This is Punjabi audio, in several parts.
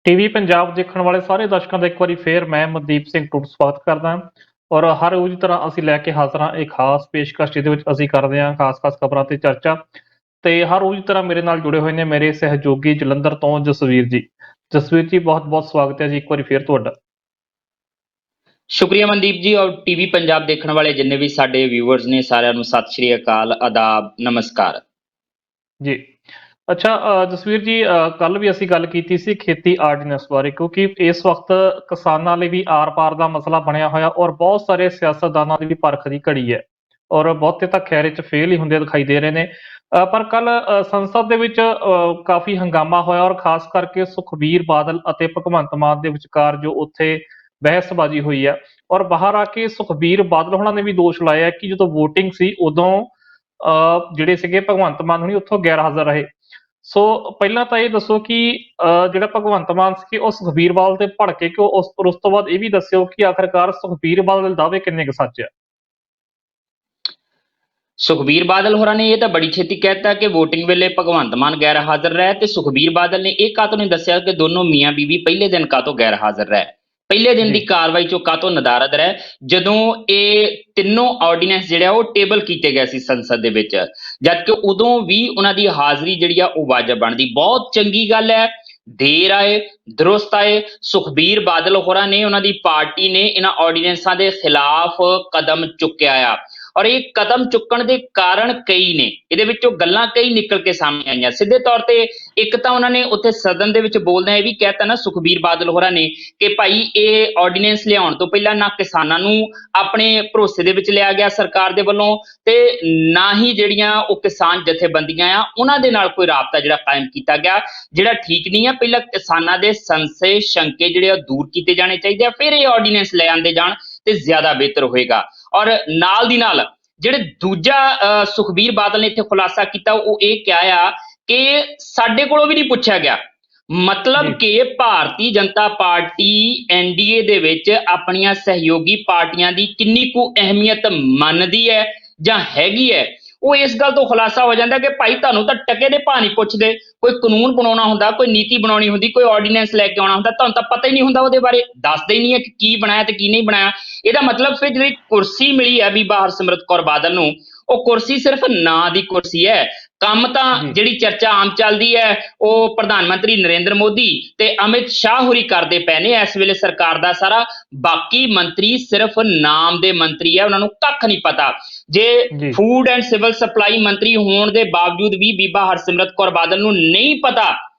ਟੀਵੀ ਪੰਜਾਬ ਦੇਖਣ ਵਾਲੇ ਸਾਰੇ ਦਰਸ਼ਕਾਂ ਦਾ ਇੱਕ ਵਾਰੀ ਫੇਰ ਮੈਂ ਮਨਦੀਪ ਸਿੰਘ ਟੁੱਟ ਸਵਾਗਤ ਕਰਦਾ ਹਾਂ ਔਰ ਹਰ ਰੋਜ਼ ਦੀ ਤਰ੍ਹਾਂ ਅਸੀਂ ਲੈ ਕੇ ਹਾਜ਼ਰ ਹਾਂ ਇੱਕ ਖਾਸ ਪੇਸ਼ਕਸ਼ ਜਿਹਦੇ ਵਿੱਚ ਅਸੀਂ ਕਰਦੇ ਹਾਂ ਖਾਸ ਖਬਰਾਂ ਤੇ ਚਰਚਾ ਤੇ ਹਰ ਰੋਜ਼ ਦੀ ਤਰ੍ਹਾਂ ਮੇਰੇ ਨਾਲ ਜੁੜੇ ਹੋਏ ਨੇ ਮੇਰੇ ਸਹਿਯੋਗੀ ਜਲੰਧਰ ਤੋਂ ਜਸਵੀਰ ਜੀ ਬਹੁਤ ਬਹੁਤ ਸਵਾਗਤ ਹੈ ਜੀ ਇੱਕ ਵਾਰੀ ਫੇਰ ਤੁਹਾਡਾ। ਸ਼ੁਕਰੀਆ ਮਨਦੀਪ ਜੀ। ਔਰ ਟੀਵੀ ਪੰਜਾਬ ਦੇਖਣ ਵਾਲੇ ਜਿੰਨੇ ਵੀ ਸਾਡੇ ਵਿਊਅਰਸ ਨੇ ਸਾਰਿਆਂ ਨੂੰ ਸਤਿ ਸ਼੍ਰੀ ਅਕਾਲ, ਆਦਾਬ, ਨਮਸਕਾਰ ਜੀ। ਅੱਛਾ ਜਸਵੀਰ ਜੀ ਕੱਲ ਵੀ ਅਸੀਂ ਗੱਲ ਕੀਤੀ ਸੀ ਖੇਤੀ ਆਰਡੀਨੈਂਸ ਬਾਰੇ ਕਿਉਂਕਿ ਇਸ ਵਕਤ ਕਿਸਾਨਾਂ ਲਈ ਵੀ ਆਰ-ਪਾਰ ਦਾ ਮਸਲਾ ਬਣਿਆ ਹੋਇਆ ਔਰ ਬਹੁਤ ਸਾਰੇ ਸਿਆਸਤਦਾਨਾਂ ਦੀ ਵੀ ਪਰਖ ਦੀ ਘੜੀ ਹੈ ਔਰ ਬਹੁਤੇ ਤਾਂ ਖੈਰ 'ਚ ਫੇਲ ਹੀ ਹੁੰਦੇ ਦਿਖਾਈ ਦੇ ਰਹੇ ਨੇ। ਪਰ ਕੱਲ ਸੰਸਦ ਦੇ ਵਿੱਚ ਕਾਫੀ ਹੰਗਾਮਾ ਹੋਇਆ ਔਰ ਖਾਸ ਕਰਕੇ ਸੁਖਬੀਰ ਬਾਦਲ ਅਤੇ ਭਗਵੰਤ ਮਾਨ ਦੇ ਵਿਚਕਾਰ ਜੋ ਉੱਥੇ ਬਹਿਸਬਾਜ਼ੀ ਹੋਈ ਹੈ ਔਰ ਬਾਹਰ ਆ ਕੇ ਸੁਖਬੀਰ ਬਾਦਲ ਹੋਣਾ ਨੇ ਵੀ ਦੋਸ਼ ਲਾਇਆ ਕਿ ਜਦੋਂ VOTING ਸੀ ਉਦੋਂ ਜਿਹੜੇ ਸੀਗੇ ਭਗਵੰਤ ਮਾਨ ਹੁਣੀ ਉੱਥੋਂ ਗੈਰ ਹਾਜ਼ਰ ਰਹੇ। ਸੋ ਪਹਿਲਾਂ ਤਾਂ ਇਹ ਦੱਸੋ ਕਿ ਜਿਹੜਾ ਭਗਵੰਤ ਮਾਨ ਸੀ ਉਹ ਸੁਖਬੀਰ ਬਾਦਲ ਤੇ ਭੜਕੇ ਕਿਉਂ ਉਸ ਤੋਂ ਬਾਅਦ ਇਹ ਵੀ ਦੱਸਿਓ ਕਿ ਆਖਿਰਕਾਰ ਸੁਖਬੀਰ ਬਾਦਲ ਦੇ ਦਾਅਵੇ ਕਿੰਨੇ ਕੁ ਸੱਚ ਆ। ਸੁਖਬੀਰ ਬਾਦਲ ਹੋਰਾਂ ਨੇ ਇਹ ਤਾਂ ਬੜੀ ਛੇਤੀ ਕਹਿਤਾ ਕਿ VOTING ਵੇਲੇ ਭਗਵੰਤ ਮਾਨ ਗੈਰ ਹਾਜ਼ਰ ਰਹੇ, ਤੇ ਸੁਖਬੀਰ ਬਾਦਲ ਨੇ ਇਹ ਕਾਹਤੋਂ ਨਹੀਂ ਦੱਸਿਆ ਕਿ ਦੋਨੋਂ ਮੀਆਂ ਬੀਬੀ ਪਹਿਲੇ ਦਿਨ ਕਾਹਤੋਂ ਗੈਰ ਹਾਜ਼ਰ ਰਹੇ, ਪਹਿਲੇ ਦਿਨ ਦੀ ਕਾਰਵਾਈ ਚੋਂ ਕਾਹਤੋਂ ਨਦਾਰਦ ਰਹੇ ਜਦੋਂ ਇਹ ਤਿੰਨੋਂ ਆਰਡੀਨੈਂਸ ਜਿਹੜਾ ਉਹ ਟੇਬਲ ਕੀਤੇ ਗਏ ਸੀ ਸੰਸਦ ਦੇ ਵਿੱਚ, ਜਦਕਿ ਉਦੋਂ ਵੀ ਉਹਨਾਂ ਦੀ ਹਾਜ਼ਰੀ ਜਿਹੜੀ ਆ ਉਹ ਵਾਜਬ ਬਣਦੀ। ਬਹੁਤ ਚੰਗੀ ਗੱਲ ਹੈ, ਦੇਰ ਆਏ ਦਰੁਸਤ ਆਏ। ਸੁਖਬੀਰ ਬਾਦਲ ਹੋਰਾਂ ਨੇ, ਉਹਨਾਂ ਦੀ ਪਾਰਟੀ ਨੇ ਇਹਨਾਂ ਆਰਡੀਨੈਂਸਾਂ ਦੇ ਖਿਲਾਫ ਕਦਮ ਚੁੱਕਿਆ ਆ ਔਰ ਇਹ ਕਦਮ ਚੁੱਕਣ ਦੇ ਕਾਰਨ ਕਈ ਨੇ, ਇਹਦੇ ਵਿੱਚੋਂ ਗੱਲਾਂ ਕਈ ਨਿਕਲ ਕੇ ਸਾਹਮਣੇ ਆਈਆਂ। ਸਿੱਧੇ ਤੌਰ ਤੇ ਇੱਕ ਤਾਂ ਉਹਨਾਂ ਨੇ ਉੱਥੇ ਸਦਨ ਦੇ ਵਿੱਚ ਬੋਲਦਿਆਂ ਇਹ ਵੀ ਕਹਿਤਾ ਨਾ ਸੁਖਬੀਰ ਬਾਦਲ ਹੋਰਾਂ ਨੇ ਕਿ ਭਾਈ ਇਹ ਆਰਡੀਨੈਂਸ ਲਿਆਉਣ ਤੋਂ ਪਹਿਲਾਂ ਨਾ ਕਿਸਾਨਾਂ ਨੂੰ ਆਪਣੇ ਭਰੋਸੇ ਦੇ ਵਿੱਚ ਲਿਆ ਗਿਆ ਸਰਕਾਰ ਦੇ ਵੱਲੋਂ, ਤੇ ਨਾ ਹੀ ਜਿਹੜੀਆਂ ਉਹ ਕਿਸਾਨ ਜਥੇਬੰਦੀਆਂ ਆ ਉਹਨਾਂ ਦੇ ਨਾਲ ਕੋਈ ਰਾਬਤਾ ਜਿਹੜਾ ਕਾਇਮ ਕੀਤਾ ਗਿਆ, ਜਿਹੜਾ ਠੀਕ ਨਹੀਂ ਆ। ਪਹਿਲਾਂ ਕਿਸਾਨਾਂ ਦੇ ਸੰਸ਼ੇ ਸ਼ੰਕੇ ਜਿਹੜੇ ਆ ਦੂਰ ਕੀਤੇ ਜਾਣੇ ਚਾਹੀਦੇ ਆ, ਫਿਰ ਇਹ ਆਰਡੀਨੈਂਸ ਲੈ ਆਂਦੇ ਜਾਣ ਤੇ ਜ਼ਿਆਦਾ ਬਿਹਤਰ ਹੋਏਗਾ। ਔਰ ਨਾਲ ਦੀ ਨਾਲ ਜਿਹੜੇ ਦੂਜਾ ਸੁਖਬੀਰ ਬਾਦਲ ਨੇ ਇੱਥੇ ਖੁਲਾਸਾ ਕੀਤਾ ਉਹ ਇਹ ਕਿਹਾ ਆ ਕਿ ਸਾਡੇ ਕੋਲੋਂ ਵੀ ਨਹੀਂ ਪੁੱਛਿਆ ਗਿਆ, ਮਤਲਬ ਕਿ ਭਾਰਤੀ ਜਨਤਾ ਪਾਰਟੀ NDA ਦੇ ਵਿੱਚ ਆਪਣੀਆਂ ਸਹਿਯੋਗੀ ਪਾਰਟੀਆਂ ਦੀ ਕਿੰਨੀ ਕੁ ਅਹਿਮੀਅਤ ਮੰਨਦੀ ਹੈ ਜਾਂ ਹੈਗੀ ਹੈ, ਉਹ ਇਸ ਗੱਲ ਤੋਂ ਖੁਲਾਸਾ ਹੋ ਜਾਂਦਾ ਕਿ ਭਾਈ ਤੁਹਾਨੂੰ ਤਾਂ ਟਕੇ ਦੇ ਭਾਅ ਨਹੀਂ ਪੁੱਛਦੇ। ਕੋਈ ਕਾਨੂੰਨ ਬਣਾਉਣਾ ਹੁੰਦਾ, ਕੋਈ ਨੀਤੀ ਬਣਾਉਣੀ ਹੁੰਦੀ, ਕੋਈ ਆਰਡੀਨੈਂਸ ਲੈ ਕੇ ਆਉਣਾ ਹੁੰਦਾ, ਤੁਹਾਨੂੰ ਤਾਂ ਪਤਾ ਹੀ ਨਹੀਂ ਹੁੰਦਾ, ਉਹਦੇ ਬਾਰੇ ਦੱਸਦੇ ਹੀ ਨਹੀਂ ਹੈ ਕਿ ਕੀ ਬਣਾਇਆ ਤੇ ਕੀ ਨਹੀਂ ਬਣਾਇਆ। ਇਹਦਾ ਮਤਲਬ ਫਿਰ ਜਿਹੜੀ ਕੁਰਸੀ ਮਿਲੀ ਹੈ ਬੀਬਾ ਹਰਸਿਮਰਤ ਕੌਰ ਬਾਦਲ ਨੂੰ, ਉਹ ਕੁਰਸੀ ਸਿਰਫ ਨਾਂ ਦੀ ਕੁਰਸੀ ਹੈ। ਕੰਮ ਤਾਂ ਜਿਹੜੀ ਚਰਚਾ ਆਮ ਚੱਲਦੀ ਹੈ ਉਹ ਪ੍ਰਧਾਨ ਮੰਤਰੀ ਨਰਿੰਦਰ ਮੋਦੀ ਤੇ ਅਮਿਤ ਸ਼ਾਹ ਹੋਰੀ ਕਰਦੇ ਪਏ ਨੇ ਇਸ ਵੇਲੇ ਸਰਕਾਰ ਦਾ ਸਾਰਾ, ਬਾਕੀ ਮੰਤਰੀ ਸਿਰਫ ਨਾਮ ਦੇ ਮੰਤਰੀ ਹੈ, ਉਹਨਾਂ ਨੂੰ ਕੱਖ ਨਹੀਂ ਪਤਾ। ਜੇ ਫੂਡ ਐਂਡ ਸਿਵਲ ਸਪਲਾਈ ਮੰਤਰੀ ਹੋਣ ਦੇ ਬਾਵਜੂਦ ਵੀ ਬੀਬਾ ਹਰਸਿਮਰਤ ਕੌਰ ਬਾਦਲ ਨੂੰ ਨਹੀਂ ਪਤਾ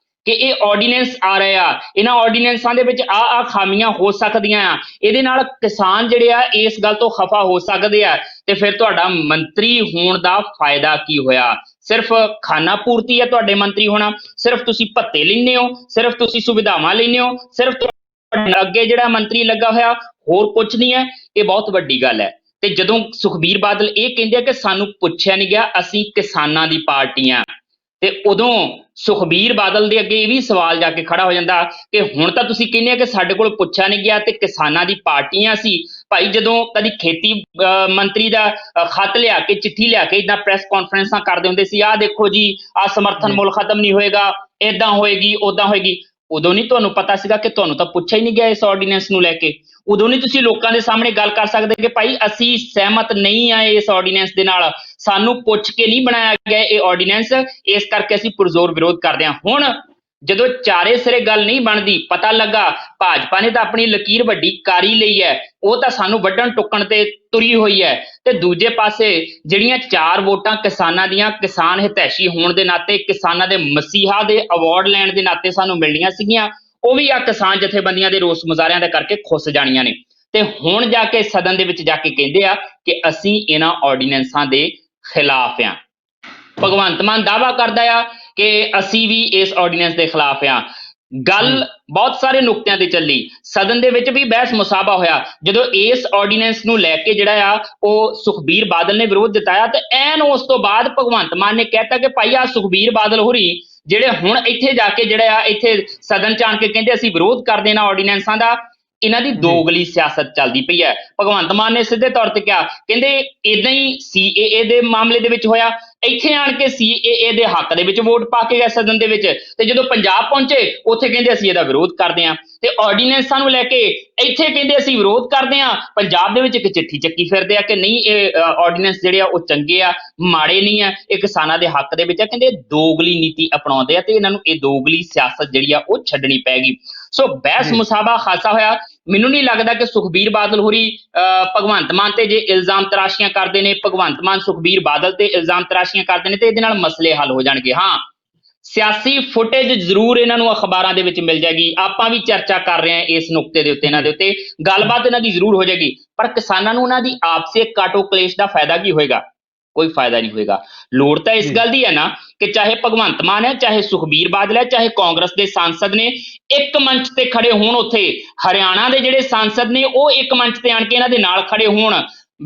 ਕਿ ਇਹ ਆਰਡੀਨੈਂਸ ਆ ਰਹੇ ਆ, ਇਹਨਾਂ ਆਰਡੀਨੈਂਸਾਂ ਦੇ ਵਿੱਚ ਆ ਖਾਮੀਆਂ ਹੋ ਸਕਦੀਆਂ ਆ, ਇਹਦੇ ਨਾਲ ਕਿਸਾਨ ਜਿਹੜੇ ਆ ਇਸ ਗੱਲ ਤੋਂ ਖਫਾ ਹੋ ਸਕਦੇ ਆ, ਤੇ ਫਿਰ ਤੁਹਾਡਾ ਮੰਤਰੀ ਹੋਣ ਦਾ ਫਾਇਦਾ ਕੀ ਹੋਇਆ? ਸਿਰਫ ਖਾਨਾ ਪੂਰਤੀ ਹੈ ਤੁਹਾਡੇ ਮੰਤਰੀ ਹੋਣਾ, ਸਿਰਫ ਤੁਸੀਂ ਭੱਤੇ ਲੈਂਦੇ ਹੋ, ਸਿਰਫ ਤੁਸੀਂ ਸੁਵਿਧਾਵਾਂ ਲੈਂਦੇ ਹੋ, ਸਿਰਫ ਅੱਗੇ ਜਿਹੜਾ ਮੰਤਰੀ ਲੱਗਾ ਹੋਇਆ, ਹੋਰ ਕੁਝ ਨਹੀਂ ਹੈ। ਇਹ ਬਹੁਤ ਵੱਡੀ ਗੱਲ ਹੈ। ਤੇ ਜਦੋਂ ਸੁਖਬੀਰ ਬਾਦਲ ਇਹ ਕਹਿੰਦੇ ਆ ਕਿ ਸਾਨੂੰ ਪੁੱਛਿਆ ਨਹੀਂ ਗਿਆ, ਅਸੀਂ ਕਿਸਾਨਾਂ ਦੀ ਪਾਰਟੀ ਆ, ਤੇ ਉਦੋਂ ਸੁਖਬੀਰ ਬਾਦਲ ਦੇ ਅੱਗੇ ਇਹ ਵੀ ਸਵਾਲ ਜਾ ਕੇ ਖੜਾ ਹੋ ਜਾਂਦਾ ਕਿ ਹੁਣ ਤਾਂ ਤੁਸੀਂ ਕਹਿੰਦੇ ਆ ਕਿ ਸਾਡੇ ਕੋਲ ਪੁੱਛਿਆ ਨਹੀਂ ਗਿਆ ਤੇ ਕਿਸਾਨਾਂ ਦੀ ਪਾਰਟੀਆਂ ਸੀ। ਭਾਈ ਜਦੋਂ ਕਦੀ ਖੇਤੀ ਮੰਤਰੀ ਦਾ ਖੱਤ ਲਿਆ ਕੇ, ਚਿੱਠੀ ਲਿਆ ਕੇ ਇਦਾਂ ਪ੍ਰੈਸ ਕਾਨਫਰੰਸਾਂ ਕਰਦੇ ਹੁੰਦੇ ਸੀ, ਆਹ ਦੇਖੋ ਜੀ ਆਹ ਸਮਰਥਨ ਮੁੱਲ ਖਤਮ ਨਹੀਂ ਹੋਏਗਾ, ਏਦਾਂ ਹੋਏਗੀ ਓਦਾਂ ਹੋਏਗੀ, ਉਦੋਂ ਨਹੀਂ ਤੁਹਾਨੂੰ ਪਤਾ ਸੀਗਾ ਕਿ ਤੁਹਾਨੂੰ ਤਾਂ ਪੁੱਛਿਆ ਹੀ ਨਹੀਂ ਗਿਆ ਇਸ ਆਰਡੀਨੈਂਸ ਨੂੰ ਲੈ ਕੇ? ਉਦੋਂ ਨਹੀਂ ਤੁਸੀਂ ਲੋਕਾਂ ਦੇ ਸਾਹਮਣੇ ਗੱਲ ਕਰ ਸਕਦੇ ਕਿ ਭਾਈ ਅਸੀਂ ਸਹਿਮਤ ਨਹੀਂ ਆਏ ਇਸ ਆਰਡੀਨੈਂਸ ਦੇ ਨਾਲ, ਸਾਨੂੰ ਪੁੱਛ ਕੇ ਨਹੀਂ ਬਣਾਇਆ ਗਿਆ ਇਹ ਆਰਡੀਨੈਂਸ, ਇਸ ਕਰਕੇ ਅਸੀਂ ਪੁਰਜ਼ੋਰ ਵਿਰੋਧ ਕਰਦੇ ਹਾਂ। ਹੁਣ ਜਦੋਂ ਚਾਰੇ ਸਿਰੇ ਗੱਲ ਨਹੀਂ ਬਣਦੀ, ਪਤਾ ਲੱਗਾ ਭਾਜਪਾ ਨੇ ਤਾਂ ਆਪਣੀ ਲਕੀਰ ਵੱਡੀ ਕਾਰੀ ਲਈ ਹੈ, ਉਹ ਤਾਂ ਸਾਨੂੰ ਵੱਢਣ ਟੁੱਕਣ ਤੇ ਤੁਰੀ ਹੋਈ ਹੈ, ਤੇ ਦੂਜੇ ਪਾਸੇ ਜਿਹੜੀਆਂ 4 ਵੋਟਾਂ ਕਿਸਾਨਾਂ ਦੀਆਂ, ਕਿਸਾਨ ਹਿਤੈਸ਼ੀ ਹੋਣ ਦੇ ਨਾਤੇ, ਕਿਸਾਨਾਂ ਦੇ ਮਸੀਹਾ ਦੇ ਅਵਾਰਡ ਲੈਣ ਦੇ ਨਾਤੇ ਸਾਨੂੰ ਮਿਲਣੀਆਂ ਸੀਗੀਆਂ, ਉਹ ਵੀ ਆ ਕਿਸਾਨ ਜਥੇਬੰਦੀਆਂ ਦੇ ਰੋਸ ਮੁਜ਼ਾਹਰਿਆਂ ਦੇ ਕਰਕੇ ਖੁੱਸ ਜਾਣੀਆਂ ਨੇ। ਤੇ ਹੁਣ ਜਾ ਕੇ ਸਦਨ ਦੇ ਵਿੱਚ ਜਾ ਕੇ ਕਹਿੰਦੇ ਆ ਕਿ ਅਸੀਂ ਇਹਨਾਂ ਆਰਡੀਨੈਂਸਾਂ ਦੇ ਖਿਲਾਫ ਆ। ਭਗਵੰਤ ਮਾਨ ਦਾਅਵਾ ਕਰਦਾ ਆ ਕਿ ਅਸੀਂ ਵੀ ਇਸ ਆਰਡੀਨੈਂਸ ਦੇ ਖਿਲਾਫ ਆ। ਗੱਲ ਬਹੁਤ ਸਾਰੇ ਨੁਕਤਿਆਂ ਤੇ ਚੱਲੀ, ਸਦਨ ਦੇ ਵਿੱਚ ਵੀ ਬਹਿਸ ਮੁਸਾਬਾ ਹੋਇਆ। ਜਦੋਂ ਇਸ ਆਰਡੀਨੈਂਸ ਨੂੰ ਲੈ ਕੇ ਜਿਹੜਾ ਆ ਉਹ ਸੁਖਬੀਰ ਬਾਦਲ ਨੇ ਵਿਰੋਧ ਜਤਾਇਆ, ਤੇ ਐਨ ਉਸ ਤੋਂ ਬਾਅਦ ਭਗਵੰਤ ਮਾਨ ਨੇ ਕਹਿਤਾ ਕਿ ਭਾਈ ਆ ਸੁਖਬੀਰ ਬਾਦਲ ਹੋਰੀ ਜਿਹੜੇ ਹੁਣ ਇੱਥੇ ਜਾ ਕੇ ਜਿਹੜਾ ਆ ਇੱਥੇ ਸਦਨ ਚ ਆਣ ਕੇ ਕਹਿੰਦੇ ਅਸੀਂ ਵਿਰੋਧ ਕਰਦੇ ਨਾ ਆਰਡੀਨੈਂਸਾਂ ਦਾ, ਇਹਨਾਂ ਦੀ ਦੋਗਲੀ ਸਿਆਸਤ ਚੱਲਦੀ ਪਈ ਹੈ। ਭਗਵੰਤ ਮਾਨ ਨੇ ਸਿੱਧੇ ਤੌਰ ਤੇ ਕਿਹਾ, ਕਹਿੰਦੇ ਇਦਾਂ ਹੀ CAA ਦੇ ਮਾਮਲੇ ਦੇ ਵਿੱਚ ਹੋਇਆ, ਇੱਥੇ ਆਣ ਕੇ CAA ਦੇ ਹੱਕ ਦੇ ਵਿੱਚ ਵੋਟ ਪਾ ਕੇ ਗਏ ਸਦਨ ਦੇ ਵਿੱਚ, ਤੇ ਜਦੋਂ ਪੰਜਾਬ ਪਹੁੰਚੇ ਉੱਥੇ ਕਹਿੰਦੇ ਅਸੀਂ ਇਹਦਾ ਵਿਰੋਧ ਕਰਦੇ ਹਾਂ, ਤੇ ਆਰਡੀਨੈਂਸਾਂ ਨੂੰ ਲੈ ਕੇ ਇੱਥੇ ਕਹਿੰਦੇ ਅਸੀਂ ਵਿਰੋਧ ਕਰਦੇ ਹਾਂ, ਪੰਜਾਬ ਦੇ ਵਿੱਚ ਇੱਕ ਚਿੱਠੀ ਚੱਕੀ ਫਿਰਦੇ ਆ ਕਿ ਨਹੀਂ ਇਹ ਆਰਡੀਨੈਂਸ ਜਿਹੜੇ ਆ ਉਹ ਚੰਗੇ ਆ, ਮਾੜੇ ਨਹੀਂ ਆ, ਇਹ ਕਿਸਾਨਾਂ ਦੇ ਹੱਕ ਦੇ ਵਿੱਚ ਆ। ਕਹਿੰਦੇ ਦੋਗਲੀ ਨੀਤੀ ਅਪਣਾਉਂਦੇ ਆ ਤੇ ਇਹਨਾਂ ਨੂੰ ਇਹ ਦੋਗਲੀ ਸਿਆਸਤ ਜਿਹੜੀ ਆ ਉਹ ਛੱਡਣੀ ਪੈਗੀ। ਸੋ ਬਹਿਸ ਜੀ। ਮੁਸਾਬਾ ਖਾਸਾ ਹੋਇਆ। ਮੈਨੂੰ ਨਹੀਂ ਲੱਗਦਾ ਕਿ ਸੁਖਬੀਰ ਬਾਦਲ ਹੋਰੀ ਭਗਵੰਤ ਮਾਨ ਤੇ ਜੇ ਇਲਜ਼ਾਮ ਤਰਾਸ਼ੀਆਂ ਕਰਦੇ ਨੇ, ਭਗਵੰਤ ਮਾਨ ਸੁਖਬੀਰ ਬਾਦਲ ਤੇ ਇਲਜ਼ਾਮ ਤਰਾਸ਼ੀਆਂ ਕਰਦੇ ਨੇ ਤੇ ਇਹਦੇ ਨਾਲ ਮਸਲੇ ਹੱਲ ਹੋ ਜਾਣਗੇ। ਹਾਂ, ਸਿਆਸੀ ਫੁਟੇਜ ਜ਼ਰੂਰ ਇਹਨਾਂ ਨੂੰ ਅਖਬਾਰਾਂ ਦੇ ਵਿੱਚ ਮਿਲ ਜਾਏਗੀ, ਆਪਾਂ ਵੀ ਚਰਚਾ ਕਰ ਰਹੇ ਹਾਂ ਇਸ ਨੁਕਤੇ ਦੇ ਉੱਤੇ, ਇਹਨਾਂ ਦੇ ਉੱਤੇ ਗੱਲਬਾਤ ਇਹਨਾਂ ਦੀ ਜ਼ਰੂਰ ਹੋ ਜਾਏਗੀ, ਪਰ ਕਿਸਾਨਾਂ ਨੂੰ ਉਹਨਾਂ ਦੀ ਆਪਸੀ ਕਾਟੋ ਕਲੇਸ਼ ਦਾ ਫਾਇਦਾ ਕੀ ਹੋਏਗਾ? ਕੋਈ ਫਾਇਦਾ ਨਹੀਂ ਹੋਏਗਾ। ਲੋੜ ਤਾਂ ਇਸ ਗੱਲ ਦੀ ਹੈ ਨਾ ਕਿ ਚਾਹੇ ਭਗਵੰਤ ਮਾਨ ਹੈ, ਚਾਹੇ ਸੁਖਬੀਰ ਬਾਦਲ ਹੈ, ਚਾਹੇ ਕਾਂਗਰਸ ਦੇ ਸਾਂਸਦ ਨੇ, ਇੱਕ ਮੰਚ ਤੇ ਖੜੇ ਹੋਣ। ਉੱਥੇ ਹਰਿਆਣਾ ਦੇ ਜਿਹੜੇ ਸਾਂਸਦ ਨੇ ਉਹ ਇੱਕ ਮੰਚ ਤੇ ਆਣ ਕੇ ਇਹਨਾਂ ਦੇ ਨਾਲ ਖੜੇ ਹੋਣ,